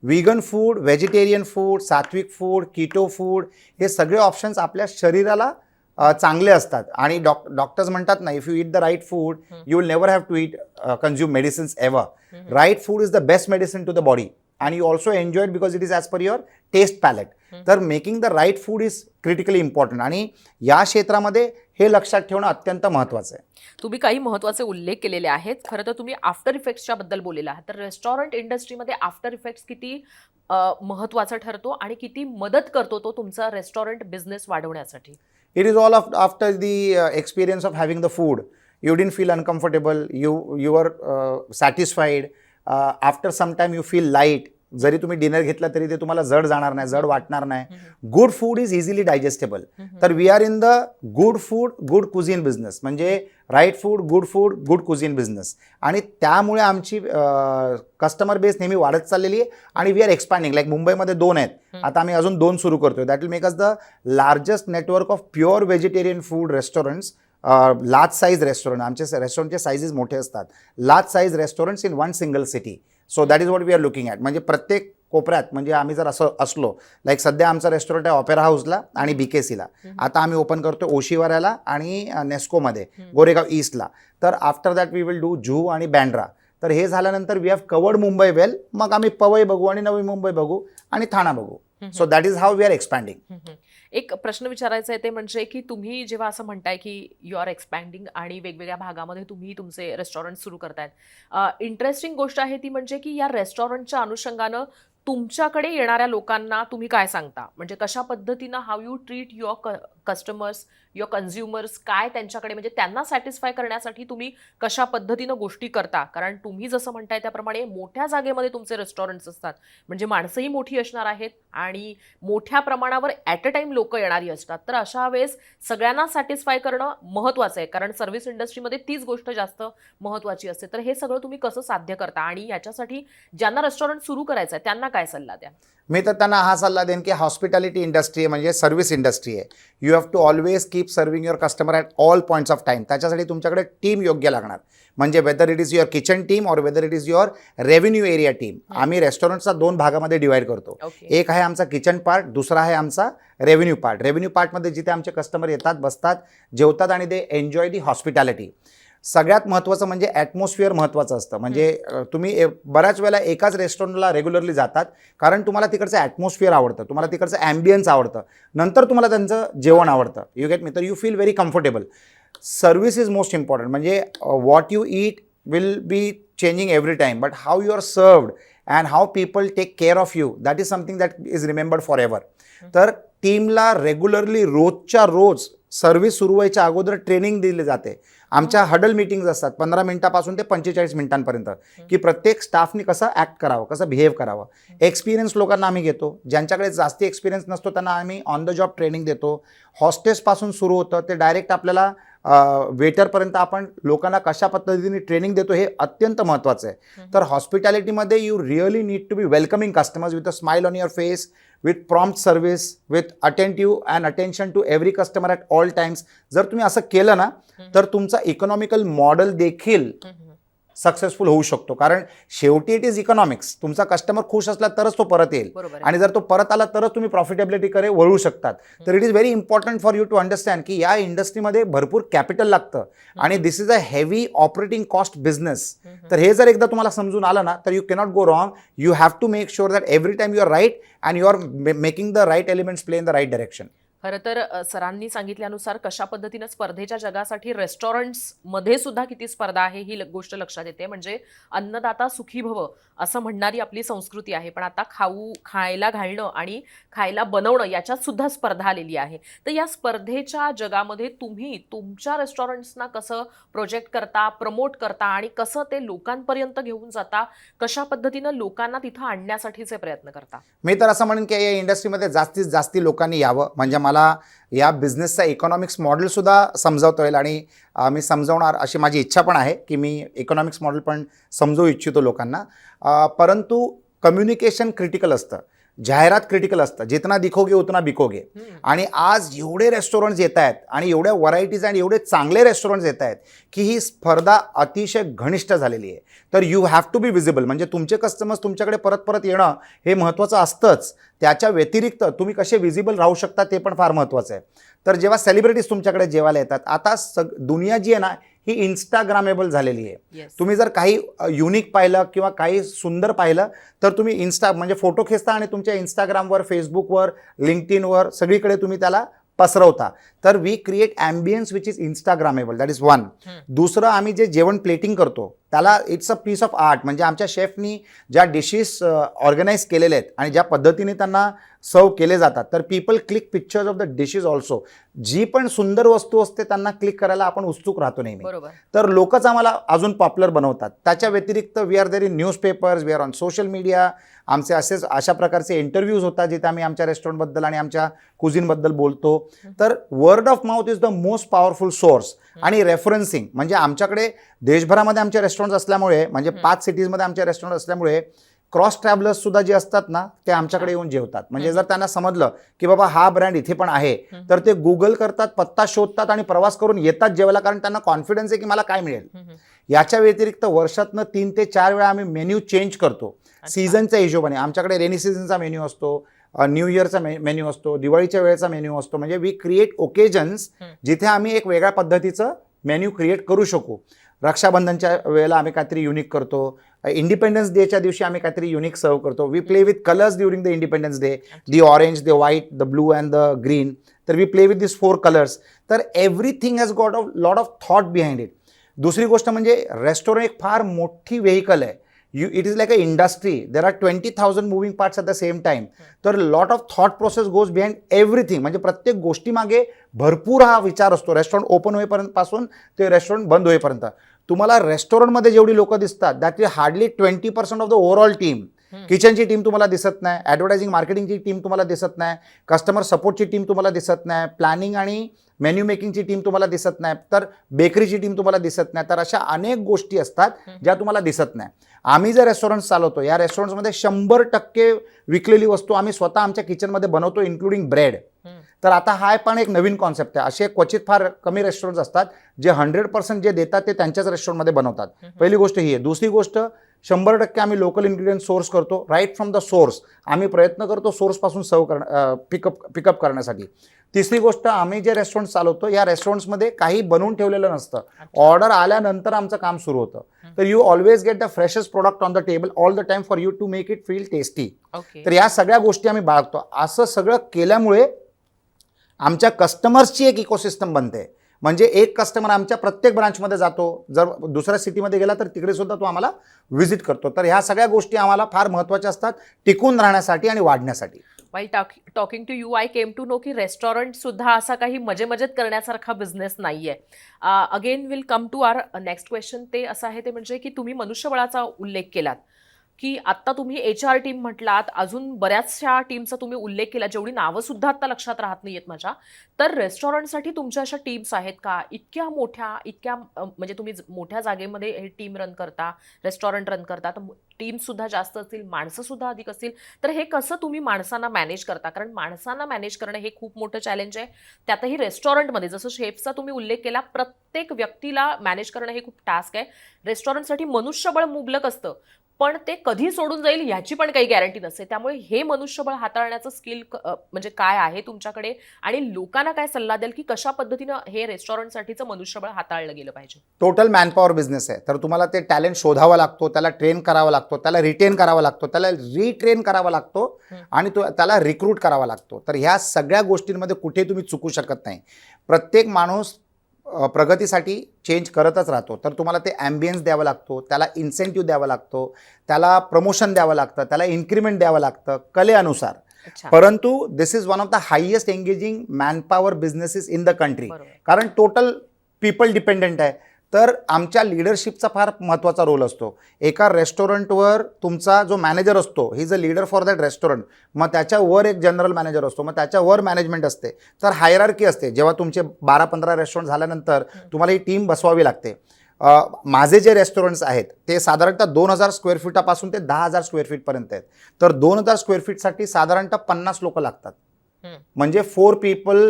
Vegan food, vegetarian food, sattvic food, keto food, हे सगळे ऑप्शन्स आपल्या शरीराला चांगले असतात. आणि डॉक्टर्स म्हणतात ना, if you eat the right food you will never have to eat consume medicines ever. Right food is the best medicine to the body and you also enjoy it because it is as per your taste palette. तर making the right food is critically important आणि या क्षेत्रामध्ये हे लक्षात ठेवणं अत्यंत महत्त्वाचं आहे. तुम्ही काही महत्त्वाचे उल्लेख केलेले आहेत. खरं तर तुम्ही आफ्टर इफेक्ट्सच्या बद्दल बोललेला आहात. तर रेस्टॉरंट इंडस्ट्रीमध्ये आफ्टर इफेक्ट्स किती महत्त्वाचा ठरतो आणि किती मदत करतो तो तुमचा रेस्टॉरंट बिझनेस वाढवण्यासाठी? It is all after the experience of having the food. You didn't feel uncomfortable. You were satisfied. After some time you feel light. जरी तुम्ही डिनर घेतला तरी ते तुम्हाला जड जाणार नाही, जड वाटणार नाही. Good food is easily digestible. तर we are in the good food good cuisine business, म्हणजे right food good cuisine business. आणि त्यामुळे आमची कस्टमर बेस नेहमी वाढत चाललेली आहे आणि वी आर एक्सपॅन्डिंग. लाईक मुंबईमध्ये 2 आहेत, आता आम्ही अजून 2 सुरू करतोय. That will make us the largest network of pure vegetarian food restaurants. Large size restaurant, आमचे रेस्टॉरंटचे साईजेस मोठे असतात. Large size restaurants in one single city. So that is what we are looking at. म्हणजे प्रत्येक कोपऱ्यात, म्हणजे आम्ही जर असं असलो, लाईक सध्या आमचा रेस्टॉरंट आहे ऑपेरा हाऊसला आणि BKCला. आता आम्ही ओपन करतो ओशिवाऱ्याला आणि नेस्कोमध्ये गोरेगाव ईस्टला. तर after that we will do Juhu आणि बँड्रा. तर हे झाल्यानंतर we have covered Mumbai well. मग आम्ही पवई बघू आणि नवी मुंबई बघू आणि ठाणा बघू. So that is how we are expanding. एक प्रश्न विचारायचा आहे ते म्हणजे की तुम्ही जेव्हा असं म्हणताय की यू आर एक्सपॅन्डिंग आणि वेगवेगळ्या भागामध्ये तुम्ही तुमचे रेस्टॉरंट सुरू करतायत, इंटरेस्टिंग गोष्ट आहे ती म्हणजे की या रेस्टॉरंटच्या अनुषंगानं तुमच्याकडे येणाऱ्या लोकांना तुम्ही काय सांगता, म्हणजे कशा पद्धतीनं how you treat your customers, your consumers, काय त्यांच्याकडे म्हणजे त्यांना सॅटिस्फाय करण्यासाठी तुम्ही कशा पद्धतीनं गोष्टी करता. कारण तुम्ही जसं म्हणताय त्याप्रमाणे मोठ्या जागेमध्ये तुमचे रेस्टॉरंट्स असतात, म्हणजे माणसंही मोठी असणार आहेत आणि मोठ्या प्रमाणावर ॲट अ टाईम लोक येणारी असतात. तर अशा वेळेस सगळ्यांना सॅटिस्फाय करणं महत्त्वाचं आहे, कारण सर्व्हिस इंडस्ट्रीमध्ये तीच गोष्ट जास्त महत्त्वाची असते. तर हे सगळं तुम्ही कसं साध्य करता आणि याच्यासाठी ज्यांना रेस्टॉरंट सुरू करायचं आहे त्यांना काय सल्ला द्या? मी तर त्यांना हा सल्ला देईन की हॉस्पिटॅलिटी इंडस्ट्री आहे, म्हणजे सर्व्हिस इंडस्ट्री आहे. You have to always keep serving your customer at all points of time. त्याच्यासाठी तुमच्याकडे टीम योग्य लागणार, म्हणजे whether it is your kitchen team or whether it is your revenue area team. आम्ही रेस्टॉरंटचा 2 भागामध्ये डिवाइड करतो. एक आहे आमचा किचन पार्ट, दुसरा आहे आमचा रेव्हेन्यू पार्ट. रेव्हेन्यू पार्टमध्ये जिथे आमचे कस्टमर येतात, बसतात, जेवतात आणि दे एन्जॉय दी हॉस्पिटॅलिटी. सगळ्यात महत्त्वाचं म्हणजे ॲटमॉस्फिअर महत्त्वाचं असतं. म्हणजे तुम्ही बऱ्याच वेळेला एकाच रेस्टॉरंटला रेग्युलरली जातात कारण तुम्हाला तिकडचं ॲटमॉस्फिअर आवडतं, तुम्हाला तिकडचं ॲम्बियन्स आवडतं, नंतर तुम्हाला त्यांचं जेवण आवडतं. You get me. तर you feel very comfortable. Service is most important. म्हणजे what you eat will be changing every time, but how you are served and how people take care of you, that is something that is remembered forever. तर टीमला regularly रोजच्या रोज service सुरू व्हायच्या अगोदर training दिली जाते. आमच्या huddle meetings असतात 15 मिनिटापासून ते 45 मिनिटांपर्यंत, की प्रत्येक स्टाफनी कसं ॲक्ट करावं, कसं बिहेव करावं. एक्सपिरियन्स लोकांना आम्ही घेतो, ज्यांच्याकडे जास्ती एक्सपिरियन्स नसतो त्यांना आम्ही ऑन द जॉब ट्रेनिंग देतो. हॉस्टेसपासून सुरू होतं ते डायरेक्ट आपल्याला वेटरपर्यंत आपण लोकांना कशा पद्धतीने ट्रेनिंग देतो हे अत्यंत महत्त्वाचं आहे. तर हॉस्पिटॅलिटीमध्ये you really need to be welcoming customers with a smile on your face, with prompt service, with attentive and attention to every customer at all times. जर तुम्ही असं केलं ना तर तुमचा इकॉनॉमिकल मॉडेल देखील सक्सेसफुल होऊ शकतो. कारण शेवटी इट इज इकॉनॉमिक्स. तुमचा कस्टमर खुश असला तरच तो परत येईल, आणि जर तो परत आला तरच तुम्ही प्रॉफिटेबिलिटीकडे वळू शकतात. तर it is very important for you to understand की या इंडस्ट्रीमध्ये भरपूर कॅपिटल लागतं आणि this is a heavy operating cost business. तर हे जर एकदा तुम्हाला समजून आलं ना तर you cannot go wrong. You have to make sure that every time you are right and you are making the right elements play in the right direction. खरं तर सरांनी सांगितल्यानुसार कशा पद्धतीनं स्पर्धेच्या जगासाठी रेस्टॉरंट्समध्ये सुद्धा किती स्पर्धा आहे ही गोष्ट लक्षात येते. म्हणजे अन्नदाता सुखी भव असं म्हणणारी आपली संस्कृती आहे, पण आता खायला घालणं आणि खायला बनवणं याच्यात सुद्धा स्पर्धा आलेली आहे. तर या स्पर्धेच्या जगामध्ये तुम्ही तुमच्या रेस्टॉरंट्सना कसं प्रोजेक्ट करता, प्रमोट करता आणि कसं ते लोकांपर्यंत घेऊन जाता, कशा पद्धतीनं लोकांना तिथं आणण्यासाठीचे प्रयत्न करता? मी तर असं म्हणेन की या इंडस्ट्रीमध्ये जास्तीत जास्त लोकांनी यावं, म्हणजे मला या बिझनेसचा इकॉनॉमिक्स मॉडेलसुद्धा समजावता येईल आणि मी समजवणार अशी माझी इच्छा पण आहे की मी इकॉनॉमिक्स मॉडेल पण समजवू इच्छितो लोकांना. परंतु कम्युनिकेशन क्रिटिकल असतं, जाहिरात क्रिटिकल असतं. जितना दिखोगे उतना बिकोगे. आणि आज एवढे रेस्टॉरंट्स येत आहेत आणि एवढ्या व्हरायटीज आणि एवढे चांगले रेस्टॉरंट्स येत आहेत की ही स्पर्धा अतिशय घनिष्ठ झालेली आहे. तर you have to be visible. म्हणजे तुमचे कस्टमर्स तुमच्याकडे परत परत येणं हे महत्त्वाचं असतंच. त्याच्या व्यतिरिक्त तुम्ही कसे विजिबल राहू शकता ते पण फार महत्त्वाचं आहे. तर जेव्हा सेलिब्रिटीज तुमच्याकडे जेवायला येतात, आता दुनिया जी आहे ना ही इंस्टाग्रामेबल झालेली आहे. तुम्ही जर काही युनिक पाहिलं किंवा काही सुंदर पाहिलं तर तुम्ही म्हणजे फोटो खेचता आणि तुमच्या इंस्टाग्रामवर, फेसबुकवर, लिंक्डइनवर सगळीकडे तुम्ही त्याला पसरवता. तर we create ambience which is instagrammable. That is one. दुसरं, आम्ही जे जेवण प्लेटिंग करतो त्याला it's a piece of art. म्हणजे आमच्या शेफनी ज्या डिशेस ऑर्गनाईज केलेल्या आहेत आणि ज्या पद्धतीने त्यांना सर्व केले जातात, तर people click pictures of the dishes also. जी पण सुंदर वस्तू असते त्यांना क्लिक करायला आपण उत्सुक राहतो नेहमी. बरोबर. तर लोकच आम्हाला अजून पॉप्युलर बनवतात. त्याच्या व्यतिरिक्त we are there in newspapers, we are on social media. आमचे अशा प्रकारचे इंटरव्ह्यूज होतात जिथे आम्ही आमच्या रेस्टॉरंटबद्दल आणि आमच्या कुझिनबद्दल बोलतो. तर word of mouth is the most powerful source. आणि रेफरन्सिंग म्हणजे आमच्याकडे देशभरामध्ये आमचे रेस्टॉरंट असल्यामुळे, म्हणजे 5 सिटीजमध्ये आमचे रेस्टॉरंट असल्यामुळे क्रॉस ट्रॅव्हलर्स सुद्धा जे असतात ना ते आमच्याकडे येऊन जेवतात. म्हणजे जर त्यांना समजलं की बाबा हा ब्रँड इथे पण आहे, तर ते गुगल करतात, पत्ता शोधतात आणि प्रवास करून येतात जेवायला, कारण त्यांना कॉन्फिडन्स आहे की मला काय मिळेल. याच्या व्यतिरिक्त वर्षातनं 3 ते 4 वेळा आम्ही मेन्यू चेंज करतो सीझनच्या हिशोबाने. आमच्याकडे रेनी सीझनचा मेन्यू असतो, न्यू इयरचा मेन्यू असतो, दिवाळीच्या वेळेचा मेन्यू असतो. म्हणजे वी क्रिएट ओकेजन्स जिथे आम्ही एक वेगळ्या पद्धतीचं मेन्यू क्रिएट करू शकू. रक्षाबंधनच्या वेळेला आम्ही काहीतरी युनिक करतो, इंडिपेंडन्स डेच्या दिवशी आम्ही काहीतरी युनिक सर्व करतो. We play with colours during the independence day, the orange, the white, the blue and the green. तर we play with this 4 colours. तर everything has got a lot of thought behind it. दुसरी गोष्ट म्हणजे restaurant एक फार मोठी vehicle आहे. It is like a industry. There are 20,000 moving parts at the same time. तर lot of thought process goes behind everything. म्हणजे प्रत्येक गोष्टीमागे भरपूर हा विचार असतो, रेस्टॉरंट ओपन होईपर्यंत पासून ते रेस्टॉरंट बंद होईपर्यंत. तुम्हाला रेस्टॉरंटमध्ये जेवढी लोक दिसतात that is hardly 20% of the overall team. किचनची टीम तुम्हाला दिसत नाही, ॲडव्हर्टायझिंग मार्केटिंगची टीम तुम्हाला दिसत नाही, कस्टमर सपोर्टची टीम तुम्हाला दिसत नाही, प्लॅनिंग आणि मेन्यू मेकिंगची टीम तुम्हाला दिसत नाही, तर बेकरीची टीम तुम्हाला दिसत नाही. तर अशा अनेक गोष्टी असतात ज्या तुम्हाला दिसत नाही. आम्ही जे रेस्टॉरंट चालवतो, या रेस्टॉरंट्समध्ये 100% विकलेली वस्तू आम्ही स्वतः आमच्या किचनमध्ये बनवतो, इन्क्लुडिंग ब्रेड. तर आता हा पण एक नवीन कॉन्सेप्ट आहे. असे क्वचित फार कमी रेस्टॉरंट्स असतात जे 100% जे देतात ते त्यांच्याच रेस्टॉरंटमध्ये बनवतात. पहिली गोष्ट ही आहे. दुसरी गोष्ट 100% आम्ही लोकल इन्ग्रेडियंट सोर्स करतो, राईट फ्रॉम द सोर्स. आम्ही प्रयत्न करतो सोर्सपासून पिकअप करण्यासाठी. तिसरी गोष्ट, आम्ही जे रेस्टॉरंट चालवतो या रेस्टॉरंट्समध्ये काही बनवून ठेवलेलं नसतं. ऑर्डर आल्यानंतर आमचं काम सुरू होतं. तर you always get the freshest product on the table all the time for you to make it feel tasty. तर या सगळ्या गोष्टी आम्ही बाळगतो. असं सगळं केल्यामुळे आमच्या कस्टमर्सची एक इकोसिस्टम बनते. म्हणजे एक कस्टमर आमच्या प्रत्येक ब्रांचमध्ये जातो, जर दुसऱ्या सिटीमध्ये गेला तर तिकडे सुद्धा तो आम्हाला व्हिजिट करतो. तर ह्या सगळ्या गोष्टी आम्हाला फार महत्त्वाच्या असतात टिकून राहण्यासाठी आणि वाढण्यासाठी. While talking to you I came to know की रेस्टॉरंट सुद्धा असा काही मजेत करण्यासारखा बिझनेस नाहीये. Again will come to our next question. ते असं आहे, ते म्हणजे की तुम्ही मनुष्यबळाचा उल्लेख केलात की आत्ता तुम्ही HR टीम म्हटलात, अजून बऱ्याचशा टीमचा तुम्ही उल्लेख केला, जेवढी नावं सुद्धा आत्ता लक्षात राहत नाहीयेत माझ्या. तर रेस्टॉरंटसाठी तुमच्या अशा टीम्स आहेत का इतक्या मोठ्या, म्हणजे तुम्ही मोठ्या जागेमध्ये हे टीम रन करता, रेस्टॉरंट रन करता, तर टीम सुद्धा जास्त असतील, माणसं सुद्धा अधिक असतील. तर हे कसं तुम्ही माणसांना मॅनेज करता? कारण माणसांना मॅनेज करणं हे खूप मोठं चॅलेंज आहे. त्यातही रेस्टॉरंटमध्ये जसं शेफचा तुम्ही उल्लेख केला, प्रत्येक व्यक्तीला मॅनेज करणं हे खूप टास्क आहे. रेस्टॉरंटसाठी मनुष्यबळ मुबलक असतं, पण ते कधी सोडून जाईल ह्याची पण काही गॅरंटी नसते. त्यामुळे हे मनुष्यबळ हाताळण्याचं स्किल म्हणजे काय आहे तुमच्याकडे, आणि लोकांना काय सल्ला द्याल की कशा पद्धतीनं हे रेस्टॉरंटसाठीचं मनुष्यबळ हाताळलं गेलं पाहिजे? टोटल मॅनपॉवर बिझनेस आहे. तर तुम्हाला ते टॅलेंट शोधावा लागतो, त्याला ट्रेन करावा लागतो, त्याला रिटेन करावा लागतो, त्याला रिट्रेन करावा लागतो आणि त्याला रिक्रूट करावा लागतो. तर ह्या सगळ्या गोष्टींमध्ये कुठे तुम्ही चुकू शकत नाही. प्रत्येक माणूस प्रगतीसाठी चेंज करतच राहतो. तर तुम्हाला ते ॲम्बियन्स द्यावा लागतो, त्याला इन्सेंटिव्ह द्यावा लागतो, त्याला प्रमोशन द्यावं लागतं, त्याला इन्क्रिमेंट द्यावं लागतं कलेनुसार. परंतु this is one of the highest engaging manpower businesses in the country. कारण टोटल पीपल डिपेंडंट आहे. तर आमच्या लिडरशिपचा फार महत्त्वाचा रोल असतो. एका रेस्टॉरंटवर तुमचा जो मॅनेजर असतो, he is a leader for that restaurant. मग त्याच्यावर एक जनरल मॅनेजर असतो, मग त्याच्यावर मॅनेजमेंट असते. तर हायरार्की असते. जेव्हा तुमचे 12-15 रेस्टॉरंट झाल्यानंतर तुम्हाला ही टीम बसवावी लागते. माझे जे रेस्टॉरंट्स आहेत ते साधारणतः 2000 स्क्वेअर फीटापासून ते 10,000 स्क्वेअर फीटपर्यंत आहेत. तर 2000 स्क्वेअर फीटसाठी साधारणतः 50 लोक लागतात. म्हणजे 4 पीपल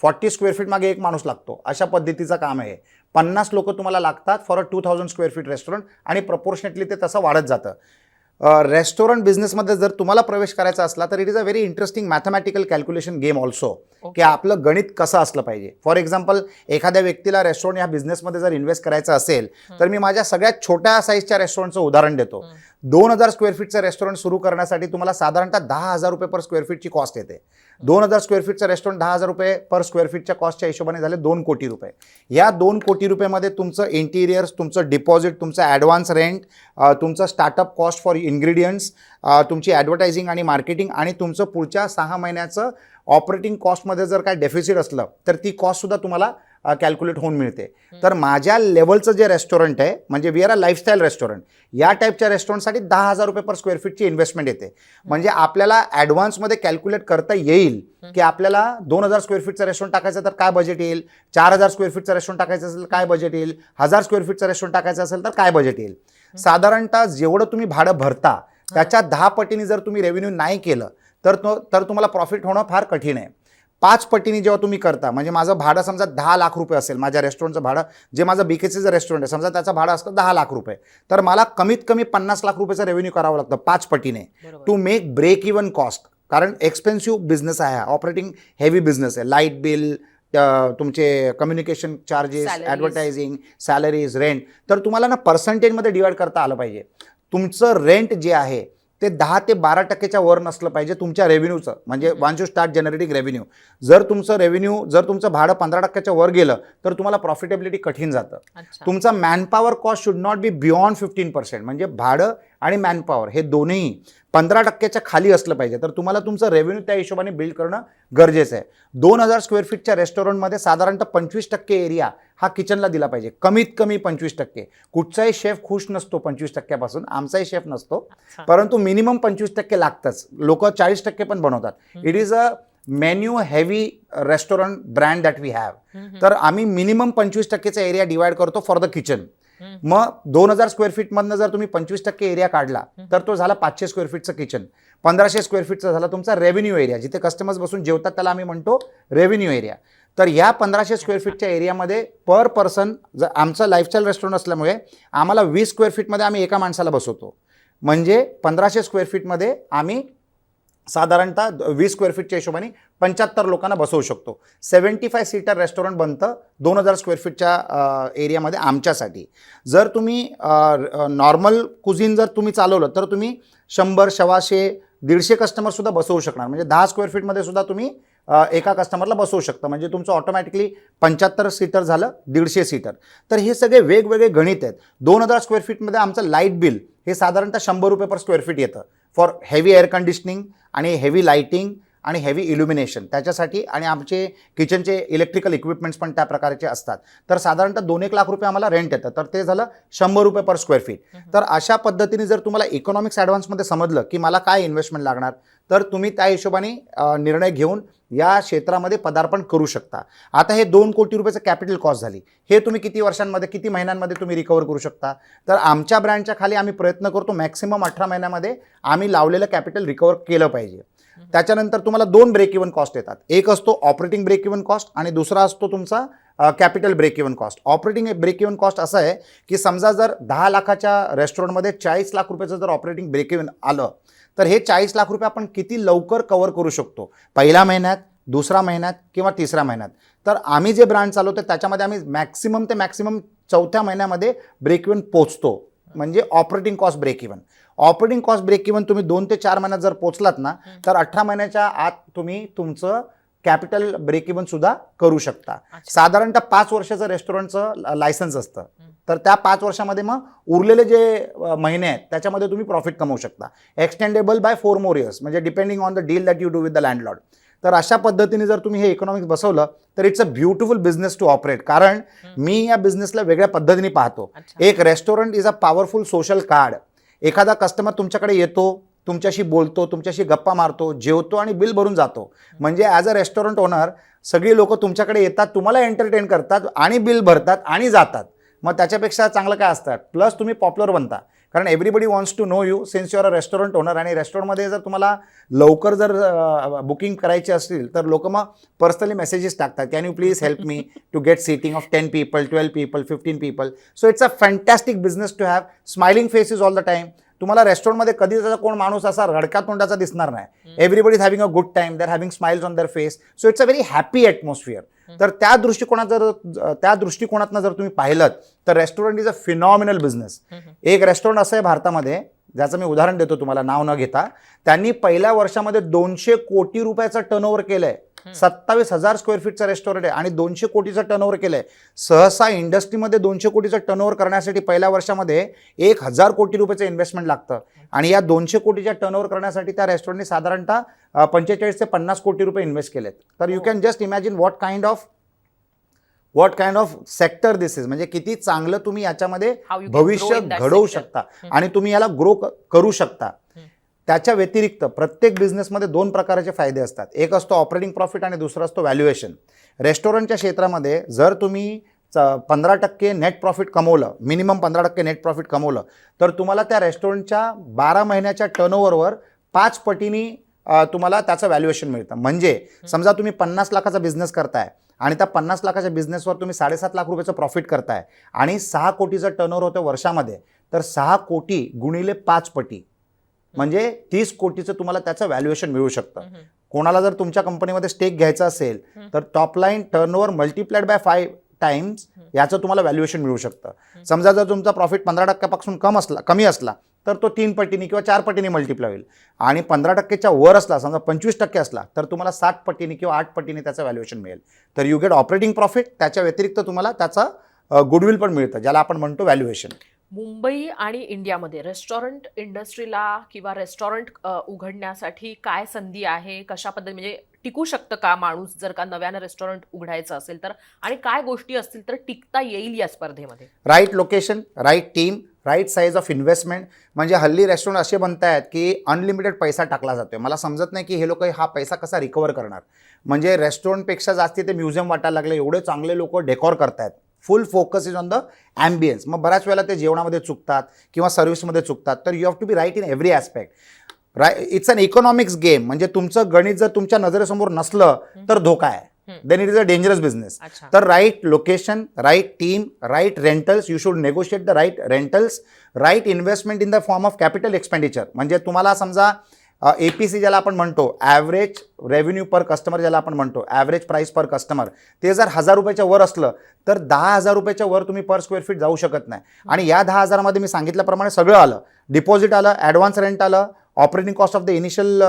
40 स्क्वेअर फीट मागे एक माणूस लागतो. अशा पद्धतीचं काम आहे. 50 लोक तुम्हाला लागतात for a 2000 square feet restaurant, आणि प्रपोर्शनेटली ते तसं वाढत जातं. रेस्टॉरंट बिझनेसमध्ये जर तुम्हाला प्रवेश करायचा असला तर it is a very interesting mathematical calculation game also, की आपलं गणित कसं असलं पाहिजे. फॉर एक्झाम्पल, एखाद्या व्यक्तीला रेस्टॉरंट ह्या बिझनेसमध्ये जर इन्व्हेस्ट करायचं असेल तर मी माझ्या सगळ्यात छोट्या साईजच्या रेस्टॉरंटचं उदाहरण देतो. 2000 स्क्वेअर फीटचं रेस्टॉरंट सुरू करण्यासाठी तुम्हाला साधारणतः 10,000 रुपये पर स्क्वेअर फीटची कॉस्ट येते. 2000 स्क्वेअर फीटचं रेस्टॉरंट 10,000 रुपये पर स्क्वेअर फीटच्या कॉस्टच्या हिशोबाने झाले 2 कोटी रुपये. या 2 कोटी रुपयेमध्ये तुमचं इंटिरियर्स, तुमचं डिपॉझिट, तुमचं ॲडव्हान्स रेंट, तुमचं स्टार्टअप कॉस्ट फॉर इन्ग्रेडियंट्स, तुमची ॲडव्हर्टायझिंग आणि मार्केटिंग आणि तुमचं पुढच्या 6 महिन्याचं ऑपरेटिंग कॉस्टमध्ये जर काय डेफिसिट असलं तर ती कॉस्टसुद्धा तुम्हाला कॅल्क्युलेट होऊन मिळते. तर माझ्या लेवलचं जे रेस्टॉरंट आहे, म्हणजे we are a lifestyle restaurant, या टाईपच्या रेस्टॉरंटसाठी 10,000 रुपये पर स्क्वेअर फीटची इन्व्हेस्टमेंट येते. म्हणजे आपल्याला ॲडव्हान्समध्ये कॅल्क्युलेट करता येईल की आपल्याला 2000 स्क्वेअर फीटचं रेस्टॉरंट टाकायचं तर काय बजेट येईल, 4000 स्क्वेअर फीटचं रेस्टॉरंट टाकायचं असेल तर काय बजेट येईल, 1000 स्क्वेअर फीटचं रेस्टॉरंट टाकायचं असेल तर काय बजेट येईल. साधारणतः जेवढं तुम्ही भाडं भरता त्याच्या 10 पटीने जर तुम्ही रेव्हेन्यू नाही केलं तर तुम्हाला प्रॉफिट होणं फार कठीण आहे. 5 पटीने जेव्हा तुम्ही करता, म्हणजे माझं भाडं समजा 10 लाख रुपये असेल, माझ्या रेस्टॉरंटचं भाडं, जे माझं BKCचं रेस्टॉरंट आहे समजा त्याचं भाडं असतं 10 लाख रुपये, तर मला कमीत कमी 50 लाख रुपयाचं रेव्हेन्यू करावं लागतं 5 पटीने to make break even cost. कारण एक्सपेन्सिव्ह बिझनेस आहे, ऑपरेटिंग हेवी बिझनेस आहे. लाईट बिल, तुमचे communication charges, advertising, salaries, rent, तर तुम्हाला ना पर्सेंटेजमध्ये डिवाइड करता आलं पाहिजे. तुमचं रेंट जे आहे ते 10 ते 12% वर नसलं पाहिजे तुमच्या रेव्हेन्यूचं. म्हणजे once you start generating revenue, जर तुमचं भाडं 15% वर गेलं तर तुम्हाला प्रॉफिटेबिलिटी कठीण जातं. तुमचा manpower cost should not be beyond 15%. म्हणजे भाडं आणि मॅनपॉवर हे दोन्ही 15%च्या खाली असलं पाहिजे, तर तुम्हाला तुमचं रेव्हेन्यू त्या हिशोबाने बिल्ड करणं गरजेचं आहे. 2000 स्क्वेअर फीटच्या रेस्टॉरंटमध्ये साधारणतः 25% एरिया हा किचनला दिला पाहिजे, कमीत कमी 25%. कुठचाही शेफ खुश नसतो 25%पासून, आमचाही शेफ नसतो, परंतु मिनिमम 25% लागतंच. लोक 40% पण बनवतात. It is a menu heavy restaurant brand that we have. तर आम्ही मिनिमम 25%चा एरिया डिवाइड करतो फॉर द किचन. मग 2000 स्क्वेअर फीटमधनं जर तुम्ही 25% एरिया काढला तर तो झाला 500 स्क्वेअर फीटचं किचन. 1500 स्क्वेअर फीटचा झाला तुमचा रेव्हेन्यू एरिया, जिथे कस्टमर्स बसून जेवतात त्याला आम्ही म्हणतो रेव्हेन्यू एरिया. तर या 1500 स्क्वेअर फीटच्या एरियामध्ये पर पर्सन, जर आमचं लाईफस्टाईल रेस्टॉरंट असल्यामुळे आम्हाला 20 स्क्वेअर फीटमध्ये आम्ही एका माणसाला बसवतो. म्हणजे 1500 स्क्वेअर फीटमध्ये आम्ही साधारणतः 20 स्क्वेअर फीटच्या हिशोबाने 75 लोकांना बसवू शकतो. 75 सीटर रेस्टॉरंट बनतं 2000 स्क्वेअर फीटच्या एरियामध्ये आमच्यासाठी. जर तुम्ही नॉर्मल कुझिन जर तुम्ही चालवलं तर तुम्ही 100, 125, 150 कस्टमरसुद्धा बसवू शकणार. म्हणजे 10 स्क्वेअर फीटमध्ये सुद्धा तुम्ही एका कस्टमरला बसवू शकता. म्हणजे तुमचं ऑटोमॅटिकली 75 सीटर झालं, 150 सीटर. तर हे सगळे वेगवेगळे गणित आहेत. 2000 स्क्वेअर फीटमध्ये आमचं लाईट बिल हे साधारणतः 100 रुपये पर स्क्वेअर फीट येतं फॉर हेवी एअर कंडिशनिंग आणि हेवी लाईटिंग आणि हेवी इल्युमिनेशन त्याच्यासाठी, आणि आमचे किचनचे इलेक्ट्रिकल इक्विपमेंट्स पण त्या प्रकारचे असतात. तर साधारणतः 2-1 लाख रुपये आम्हाला रेंट येतं. तर ते झालं 100 रुपये पर स्क्वेअर फीट. तर अशा पद्धतीने जर तुम्हाला इकॉनॉमिक्स ॲडव्हान्समध्ये समजलं की मला काय इन्व्हेस्टमेंट लागणार, तर तुम्ही त्या हिशोबाने निर्णय घेऊन या क्षेत्रामध्ये पदार्पण करू शकता. आता हे 2 कोटी रुपयाचं कॅपिटल कॉस्ट झाली. हे तुम्ही किती वर्षांमध्ये, किती महिन्यांमध्ये तुम्ही रिकवर करू शकता? तर आमच्या ब्रँडच्या खाली आम्ही प्रयत्न करतो मॅक्सिमम 18 महिन्यामध्ये आम्ही लावलेलं कॅपिटल रिकवर केलं पाहिजे. त्याच्यानंतर तुम्हाला 2 ब्रेक इव्हन कॉस्ट येतात. एक असतो ऑपरेटिंग ब्रेक इव्हन कॉस्ट आणि दुसरा असतो तुमचा capital break even cost. Operating break even cost असं आहे की समजा जर 10 लाखाच्या रेस्टॉरंटमध्ये 40 लाख रुपयाचं जर ऑपरेटिंग ब्रेक इव्हन आलं तर हे 40 लाख रुपये आपण किती लवकर कव्हर करू शकतो, पहिल्या महिन्यात, दुसऱ्या महिन्यात किंवा तिसऱ्या महिन्यात. तर आम्ही जे ब्रँड चालवतो त्याच्यामध्ये आम्ही मॅक्सिमम ते मॅक्सिमम 4थ्या महिन्यामध्ये ब्रेक इव्हन पोचतो. म्हणजे operating cost break even. Operating cost break even तुम्ही 2 ते 4 महिन्यात जर पोचलात ना तर 18 महिन्याच्या आत तुम्ही तुमचं कॅपिटल ब्रेक इव्हन सुद्धा करू शकता. साधारणतः 5 वर्षाचं रेस्टॉरंटचं लायसन्स असतं. तर त्या 5 वर्षामध्ये मग उरलेले जे महिने आहेत त्याच्यामध्ये तुम्ही प्रॉफिट कमवू शकता. एक्सटेंडेबल बाय 4 more years, म्हणजे depending on the deal that you do with the landlord. तर अशा पद्धतीने जर तुम्ही हे इकॉनॉमिक्स बसवलं तर it's a beautiful business to operate. कारण मी या बिझनेसला वेगळ्या पद्धतीने पाहतो. एक restaurant is a powerful social card. एखादा कस्टमर तुमच्याकडे येतो, तुमच्याशी बोलतो, तुमच्याशी गप्पा मारतो, जेवतो आणि बिल भरून जातो. म्हणजे ॲज अ रेस्टॉरंट ओनर सगळी लोक तुमच्याकडे येतात, तुम्हाला एंटरटेन करतात आणि बिल भरतात आणि जातात. मग त्याच्यापेक्षा चांगलं काय असतं? प्लस तुम्ही पॉप्युलर बनता. कारण everybody wants to know you since you are a restaurant owner. आणि रेस्टॉरंटमध्ये जर तुम्हाला लवकर जर बुकिंग करायची असतील तर लोक मग पर्सनली मेसेजेस टाकतात, can you please help me to get seating of 10 people, 12 people, 15 people. So it's a fantastic business to have. Smiling faces all the time. तुम्हाला रेस्टॉरंटमध्ये कधी त्याचा कोण माणूस असा रडक्या तोंडाचा दिसणार नाही. Everybody is having a good time, they are having smiles on their face. So it's a very happy atmosphere. तर त्या दृष्टिकोनातनं जर तुम्ही पाहिलं तर restaurant is a phenomenal business. एक रेस्टॉरंट असं आहे भारतामध्ये ज्याचं मी उदाहरण देतो तुम्हाला नाव न घेता, त्यांनी पहिल्या वर्षामध्ये 200 कोटी रुपयाचं टर्नओव्हर केलंय. 27,000 स्क्वेअर फीटचं रेस्टॉरंट आहे आणि 200 कोटीचं टर्नओव्हर केलंय. सहसा इंडस्ट्रीमध्ये 200 कोटीचं टर्नओव्हर करण्यासाठी पहिल्या वर्षामध्ये 1,000 कोटी रुपयाचं इन्व्हेस्टमेंट लागतं आणि या 200 कोटीच्या टर्नओव्हर करण्यासाठी त्या रेस्टॉरंटने साधारणतः 45 ते 50 कोटी रुपये इन्व्हेस्ट केलेत. तर you can just imagine what kind of sector this is. म्हणजे किती चांगलं तुम्ही याच्यामध्ये How you can भविष्य grow in that घडवू sector. शकता आणि तुम्ही याला ग्रो करू शकता. त्याच्या व्यतिरिक्त प्रत्येक बिझनेसमध्ये 2 प्रकारचे फायदे असतात. एक असतो ऑपरेटिंग प्रॉफिट आणि दुसरा असतो व्हॅल्युएशन. रेस्टॉरंटच्या क्षेत्रामध्ये जर तुम्ही 15% नेट प्रॉफिट कमवलं, मिनिमम 15% नेट प्रॉफिट कमवलं, तर तुम्हाला त्या रेस्टॉरंटच्या 12 महिन्याच्या टर्नओव्हरवर 5 पटीने तुम्हाला त्याचं व्हॅल्युएशन मिळतं. म्हणजे समजा तुम्ही 50 लाखाचा बिझनेस करताय आणि त्या 50 लाखाच्या बिझनेसवर तुम्ही 7.5 लाख रुपयाचं प्रॉफिट करताय आणि 6 कोटीचं टर्नओव्हर होतं वर्षामध्ये, तर 6 कोटी गुणिले 5 पटी म्हणजे 30 कोटीचं तुम्हाला त्याचं व्हॅल्युएशन मिळू शकतं. कोणाला जर तुमच्या कंपनीमध्ये स्टेक घ्यायचा असेल तर top line turnover multiplied by 5 times याचं तुम्हाला व्हॅल्युएशन मिळू शकतं. समजा जर तुमचा प्रॉफिट 15% कमी असला तर तो 3 पटीने किंवा 4 पटीने मल्टिप्लाय होईल आणि 15%च्या वर असला, समजा 25% असला, तर तुम्हाला 7 पटीने किंवा 8 पटीने त्याचं व्हॅल्युएशन मिळेल. तर यू गेट ऑपरेटिंग प्रॉफिट, त्याच्या व्यतिरिक्त तुम्हाला त्याचा गुडविल पण मिळतं, ज्याला आपण म्हणतो व्हॅल्युएशन. मुंबई आणि इंडियामध्ये रेस्टॉरंट इंडस्ट्रीला किंवा रेस्टॉरंट उघडण्यासाठी काय संधी आहे, कशा पद्धती म्हणजे टिकू शकतं का माणूस जर का नव्यानं रेस्टॉरंट उघडायचं असेल तर, आणि काय गोष्टी असतील तर टिकता येईल या स्पर्धेमध्ये? Right location, right team, right size of investment. म्हणजे हल्ली रेस्टॉरंट असे बनत आहेत की अनलिमिटेड पैसा टाकला जातोय. मला समजत नाही की हे लोक हा पैसा कसा रिकवर करणार. म्हणजे रेस्टॉरंटपेक्षा जास्ती ते म्युझियम वाटायला लागले. एवढे चांगले लोक डेकोर करतायत. फुल focus is on the ambience. मग बऱ्याच वेळेला ते जेवणामध्ये चुकतात किंवा सर्व्हिसमध्ये चुकतात. तर you have to be right in every aspect. It's an economics game. म्हणजे तुमचं गणित जर तुमच्या नजरेसमोर नसलं तर धोका आहे. Then it is a dangerous business. तर right location, right team, right rentals. You should negotiate the right rentals, right investment in the form of capital expenditure. म्हणजे तुम्हाला समजा APC ज्याला आपण म्हणतो, ॲव्हरेज रेव्हेन्यू पर कस्टमर ज्याला आपण म्हणतो, ॲव्हरेज प्राईस पर कस्टमर, ते जर 1,000 रुपयाच्या वर असलं तर 10,000 रुपयाच्या वर तुम्ही पर स्क्वेअर फीट जाऊ शकत नाही. आणि या 10,000 मी सांगितल्याप्रमाणे सगळं आलं. डिपॉझिट आलं, ॲडव्हान्स रेंट आलं, operating cost of the initial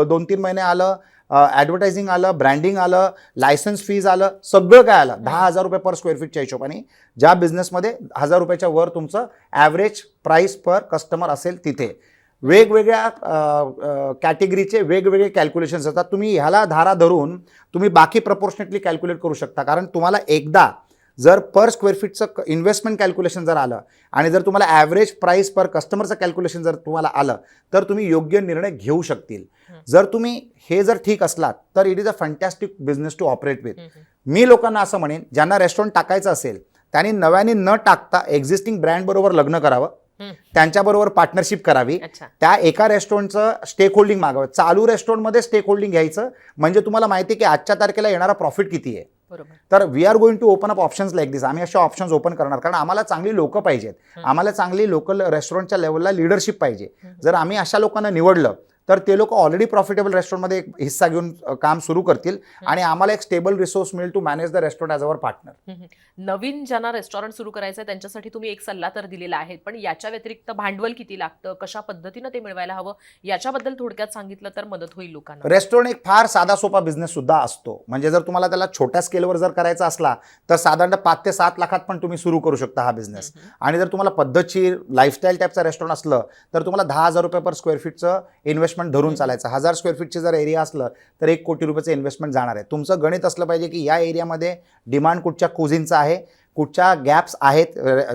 2-3 महिने आलं, ॲडव्हर्टायझिंग आलं, ब्रँडिंग आलं, लायसन्स फीज आलं, सगळं काय आलं. 10,000 रुपये पर स्क्वेअर फीटच्या हिशोबाने ज्या बिझनेसमध्ये 1,000 रुपयाच्या वर तुमचं ॲव्हरेज प्राईस पर कस्टमर असेल तिथे वेगवेगळ्या कॅटेगरीचे वेगवेगळे कॅल्क्युलेशन्स असतात. तुम्ही ह्याला धारा धरून तुम्ही बाकी प्रपोर्शनेटली कॅल्क्युलेट करू शकता. कारण तुम्हाला एकदा जर पर स्क्वेअर फीटचं इन्व्हेस्टमेंट कॅल्क्युलेशन जर आलं आणि जर तुम्हाला ॲव्हरेज प्राईस पर कस्टमरचं कॅल्क्युलेशन जर तुम्हाला आलं तर तुम्ही योग्य निर्णय घेऊ शकतील. जर तुम्ही हे जर ठीक असलात तर it is a fantastic business to operate with. मी लोकांना असं म्हणेन, ज्यांना रेस्टॉरंट टाकायचं असेल त्यांनी नव्याने न टाकता एक्झिस्टिंग ब्रँड बरोबर लग्न करावं, त्यांच्याबरोबर पार्टनरशिप करावी, त्या एका रेस्टॉरंटचं स्टेक होल्डिंग मागावं. चालू रेस्टॉरंटमध्ये स्टेक होल्डिंग घ्यायचं म्हणजे तुम्हाला माहिती आहे की आजच्या तारखेला येणारा प्रॉफिट किती आहे. तर we are going to open up options like this. आम्ही अशा ऑप्शन्स ओपन करणार, कारण आम्हाला चांगली लोकं पाहिजेत, आम्हाला चांगली लोकल रेस्टॉरंटच्या लेवलला लिडरशिप पाहिजे. जर आम्ही अशा लोकांना निवडलं तर ते लोक ऑलरेडी प्रॉफिटेबल रेस्टॉरंटमध्ये एक हिस्सा घेऊन काम सुरू करतील आणि आम्हाला एक स्टेबल रिसोर्स मिळेल to manage the restaurant as our partner. नवीन ज्यांना रेस्टॉरंट सुरू करायचं आहे त्यांच्यासाठी तुम्ही एक सल्ला तर दिलेला आहे, पण याच्या व्यतिरिक्त भांडवल किती लागतं, कशा पद्धतीनं ते मिळवायला हवं, याच्याबद्दल थोडक्यात सांगितलं तर मदत होईल लोकांना. रेस्टॉरंट एक फार साधा सोपा बिझनेस सुद्धा असतो. म्हणजे जर तुम्हाला त्याला छोट्या स्केलवर जर करायचा असला तर साधारणतः 5 ते 7 लाखात पण तुम्ही सुरू करू शकता हा बिझनेस. आणि जर तुम्हाला पद्धतशीर लाईफस्टाईल टाईपचा रेस्टॉरंट असलं तर तुम्हाला 10,000 रुपये पर स्क्वेअर फीटचं इन्व्हेस्टमेंट धरून चालायचं. 1,000 स्क्वेअर फीटचे जर एरिया असलं तर 1 कोटी रुपयाचं इन्व्हेस्टमेंट जाणार आहे. तुमचं गणित असलं पाहिजे की या एरियामध्ये डिमांड कुठच्या कुझिनचा आहे, कुठच्या गॅप्स आहेत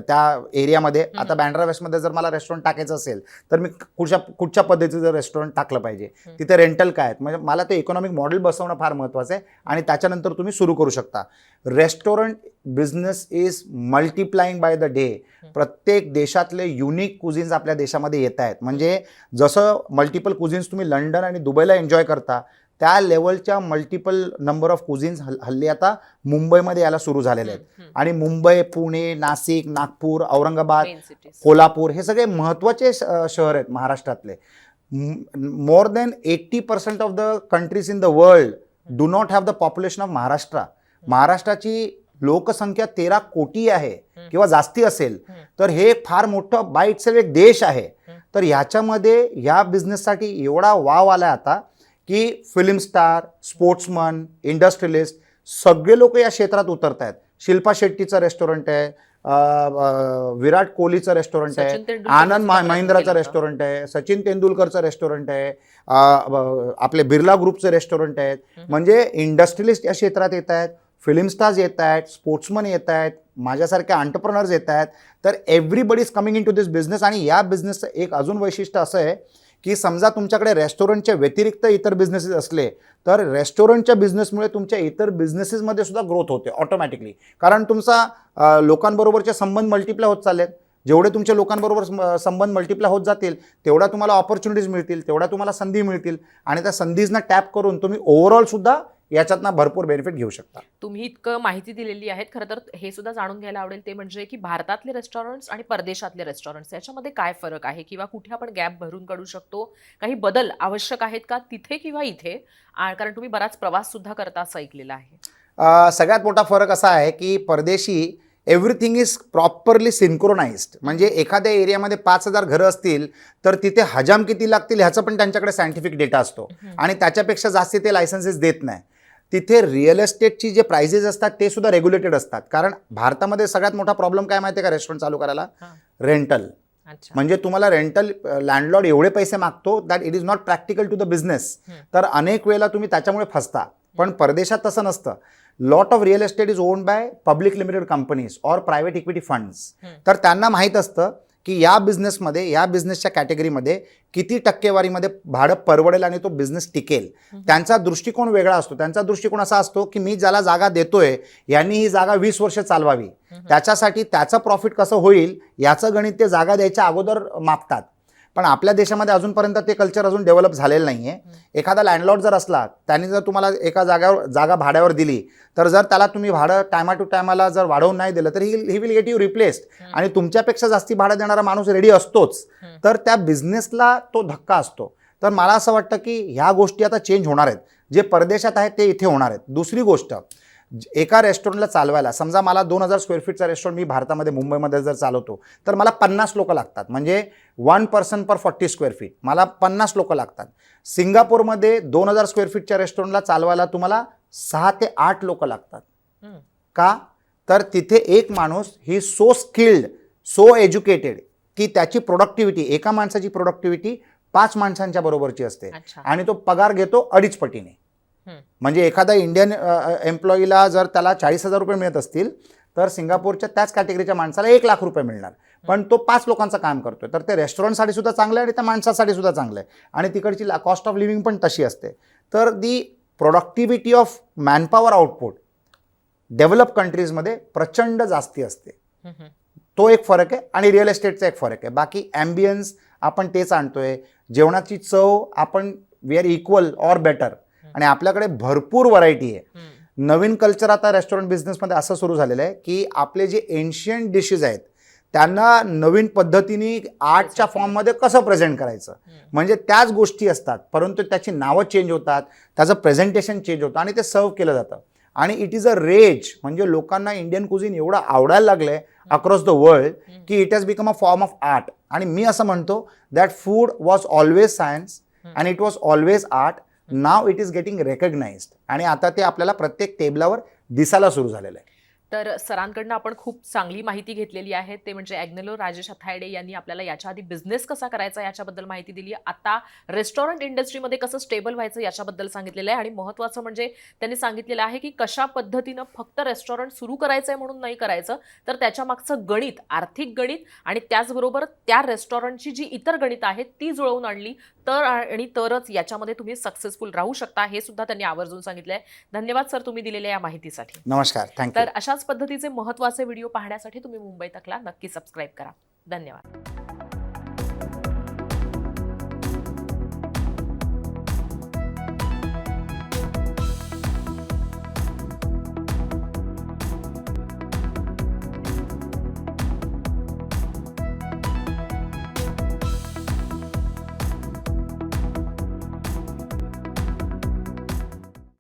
त्या एरियामध्ये. आता बँड्रा वेस्टमध्ये जर मला रेस्टॉरंट टाकायचं असेल तर मी कुठच्या पद्धतीचं रेस्टॉरंट टाकलं पाहिजे, तिथे रेंटल काय आहेत. म्हणजे मला ते इकॉनॉमिक मॉडेल बसवणं फार महत्त्वाचं आहे आणि त्याच्यानंतर तुम्ही सुरू करू शकता. Restaurant business is multiplying by the day. प्रत्येक देशातले युनिक कुझिन्स आपल्या देशामध्ये येत आहेत. म्हणजे जसं मल्टिपल कुझिन्स तुम्ही लंडन आणि दुबईला एन्जॉय करता त्या लेवलच्या मल्टिपल नंबर ऑफ कुझिन्स हल्ली आता मुंबईमध्ये यायला सुरू झालेले आहेत. आणि मुंबई, पुणे, नाशिक, नागपूर, औरंगाबाद, कोल्हापूर हे सगळे महत्त्वाचे शहर आहेत महाराष्ट्रातले. More than 80% of the countries in the world do not have the population of Maharashtra. महाराष्ट्राची लोकसंख्या 13 कोटी आहे किंवा जास्ती असेल तर हे फार मोठं बाय इटसेल्फ एक देश आहे. तर ह्याच्यामध्ये ह्या बिझनेससाठी एवढा वाव आला आता की फिल्म स्टार, स्पोर्ट्समन, इंडस्ट्रियलिस्ट सगळे लोक या क्षेत्रात उतरत आहेत. शिल्पा शेट्टीचं रेस्टॉरंट आहे, विराट कोहलीचं रेस्टॉरंट आहे, सचिन तेंडुलकर आनंद महिंद्राचं रेस्टॉरंट आहे, सचिन तेंडुलकरचं रेस्टॉरंट आहे, आपले बिर्ला ग्रुपचे रेस्टॉरंट आहेत. म्हणजे इंडस्ट्रियलिस्ट या क्षेत्रात येत आहेत, फिल्म स्टार्स येत आहेत, स्पोर्ट्समन येत आहेत, माझ्यासारखे एंटरप्रेनर्स येत आहेत. तर everybody is coming in to this business. आणि या बिझनेसचं एक अजून वैशिष्ट्य असं आहे की समजा तुमच्याकडे रेस्टॉरंटच्या व्यतिरिक्त इतर बिझनेसेस असले तर रेस्टॉरंटच्या बिझनेसमुळे तुमच्या इतर बिझनेसेसमध्ये सुद्धा ग्रोथ होते ऑटोमॅटिकली. कारण तुमचा लोकांबरोबरचे संबंध मल्टिप्लाय होत चाललेत. जेवढे तुमच्या लोकांबरोबर संबंध मल्टिप्लाय होत जातील तेवढ्या तुम्हाला ऑपॉर्च्युनिटीज मिळतील, तेवढ्या तुम्हाला संधी मिळतील आणि त्या संधीजना टॅप करून तुम्ही ओव्हरऑल सुद्धा याच्यातनं भरपूर बेनिफिट घेऊ शकता. तुम्ही इतकं माहिती दिलेली आहेत. खरं तर हे सुद्धा जाणून घ्यायला आवडेल ते म्हणजे की भारतातले रेस्टॉरंट्स आणि परदेशातले रेस्टॉरंट्स याच्यामध्ये काय फरक आहे किंवा कुठे आपण गॅप भरून काढू शकतो, काही बदल आवश्यक आहेत का तिथे किंवा इथे? कारण तुम्ही बराच प्रवास सुद्धा करता असं ऐकलेलं आहे. सगळ्यात मोठा फरक असा आहे की परदेशी एव्हरीथिंग इज प्रॉपरली सिंक्रोनाइज्ड. म्हणजे एखाद्या एरियामध्ये 5,000 घरं असतील तर तिथे हजाम किती लागतील ह्याचं पण त्यांच्याकडे सायंटिफिक डेटा असतो आणि त्याच्यापेक्षा जास्ती ते लायसन्सेस देत नाही. तिथे रिअल एस्टेटची जे प्राइजेस असतात ते सुद्धा रेग्युलेटेड असतात. कारण भारतामध्ये सगळ्यात मोठा प्रॉब्लेम काय माहिती आहे का रेस्टॉरंट चालू करायला? रेंटल. म्हणजे तुम्हाला रेंटल लँडलॉर्ड एवढे पैसे मागतो that it is not practical to the business. तर अनेक वेळेला तुम्ही त्याच्यामुळे फसता. पण परदेशात तसं नसतं. Lot of real estate is owned by public limited companies or private equity funds. तर त्यांना माहीत असतं की या बिझनेसमध्ये, या बिझनेसच्या कॅटेगरीमध्ये किती टक्केवारीमध्ये भाडं परवडेल आणि तो बिझनेस टिकेल. त्यांचा दृष्टिकोन वेगळा असतो. त्यांचा दृष्टिकोन असा असतो की मी ज्याला जागा देतोय यांनी ही जागा 20 वर्ष चालवावी. त्याच्यासाठी त्याचं प्रॉफिट कसं होईल याचं गणित ते जागा द्यायच्या अगोदर मापतात. पण आपल्या देशामध्ये अजूनपर्यंत ते कल्चर अजून डेव्हलप झालेलं नाही आहे. एखादा लँडलॉर्ड जर असला, त्यांनी जर तुम्हाला एका जागा भाड्यावर दिली तर जर त्याला तुम्ही भाडं टायमा टू टायमाला जर वाढवून नाही दिलं तर he will get you replaced आणि तुमच्यापेक्षा जास्ती भाडं देणारा माणूस रेडी असतोच. तर त्या बिझनेसला तो धक्का असतो. तर मला असं वाटतं की ह्या गोष्टी आता चेंज होणार आहेत. जे परदेशात आहेत ते इथे होणार आहेत. दुसरी गोष्ट, एका रेस्टॉरंटला चालवायला समजा मला 2,000 स्क्वेअर फीटचा रेस्टॉरंट मी भारतामध्ये मुंबईमध्ये जर चालवतो तर मला 50 लोक लागतात. म्हणजे 1 पर्सन पर 40 स्क्वेअर फीट मला 50 लोक लागतात. सिंगापूरमध्ये 2,000 स्क्वेअर फीटच्या रेस्टॉरंटला चालवायला तुम्हाला 6 ते 8 लोक लागतात. का? तर तिथे एक माणूस ही सो स्किल्ड, सो एज्युकेटेड की त्याची प्रोडक्टिव्हिटी, एका माणसाची प्रोडक्टिव्हिटी 5 माणसांच्या बरोबरची असते आणि तो पगार घेतो 2.5 पटीने. म्हणजे एखादा इंडियन एम्प्लॉईला जर त्याला 40,000 रुपये मिळत असतील तर सिंगापूरच्या त्याच कॅटेगरीच्या माणसाला 1 लाख रुपये मिळणार. पण तो 5 लोकांचं काम करतोय. तर ते रेस्टॉरंटसाठी सुद्धा चांगलं आहे आणि त्या माणसासाठी सुद्धा चांगलं आहे. आणि तिकडची कॉस्ट ऑफ लिव्हिंग पण तशी असते. तर the productivity of manpower output develop कंट्रीजमध्ये प्रचंड जास्ती असते. तो एक फरक आहे. आणि रिअल एस्टेटचा एक फरक आहे. बाकी ॲम्बियन्स आपण तेच आणतोय. जेवणाची चव आपण we are equal or better. आणि आपल्याकडे भरपूर व्हरायटी आहे. नवीन कल्चर आता रेस्टॉरंट बिझनेसमध्ये असं सुरू झालेलं आहे की आपले जे एन्शियंट डिशेस आहेत त्यांना नवीन पद्धतीने आर्टच्या फॉर्ममध्ये कसं प्रेझेंट करायचं. म्हणजे त्याच गोष्टी असतात परंतु त्याची नावं चेंज होतात, त्याचं प्रेझेंटेशन चेंज होतं आणि ते सर्व केलं जातं. आणि इट इज अ रेज. म्हणजे लोकांना इंडियन कुझिन एवढं आवडायला लागलंय अक्रॉस द वर्ल्ड की it has become a form of art. आणि मी असं म्हणतो that food was always science and it was always art. Now it is getting recognised आणि आता ते आपल्याला प्रत्येक टेबलावर दिसायला सुरू झालेलं आहे. तर सरांकडनं आपण खूप चांगली माहिती घेतलेली आहे. ते म्हणजे ॲग्नेलो राजेश हथायडे यांनी आपल्याला याच्या आधी बिझनेस कसा करायचा याच्याबद्दल माहिती दिली. आता रेस्टॉरंट इंडस्ट्रीमध्ये कसं स्टेबल व्हायचं याच्याबद्दल सांगितलेलं आहे. आणि महत्त्वाचं म्हणजे त्यांनी सांगितलेलं आहे की कशा पद्धतीनं फक्त रेस्टॉरंट सुरू करायचं आहे म्हणून नाही करायचं, तर त्याच्या मागचं गणित, आर्थिक गणित आणि त्याचबरोबर त्या रेस्टॉरंटची जी इतर गणित आहेत ती जुळवून आणली तरच याच्यामध्ये तुम्ही सक्सेसफुल राहू शकता. हे सुद्धा त्यांनी आवर्जून सांगितलं आहे. धन्यवाद सर तुम्ही दिलेल्या या माहितीसाठी. नमस्कार. थँक्यू. तर अशाच पद्धतीचे महत्त्वाचे व्हिडिओ पाहण्यासाठी तुम्ही मुंबई तकला नक्की सबस्क्राईब करा. धन्यवाद.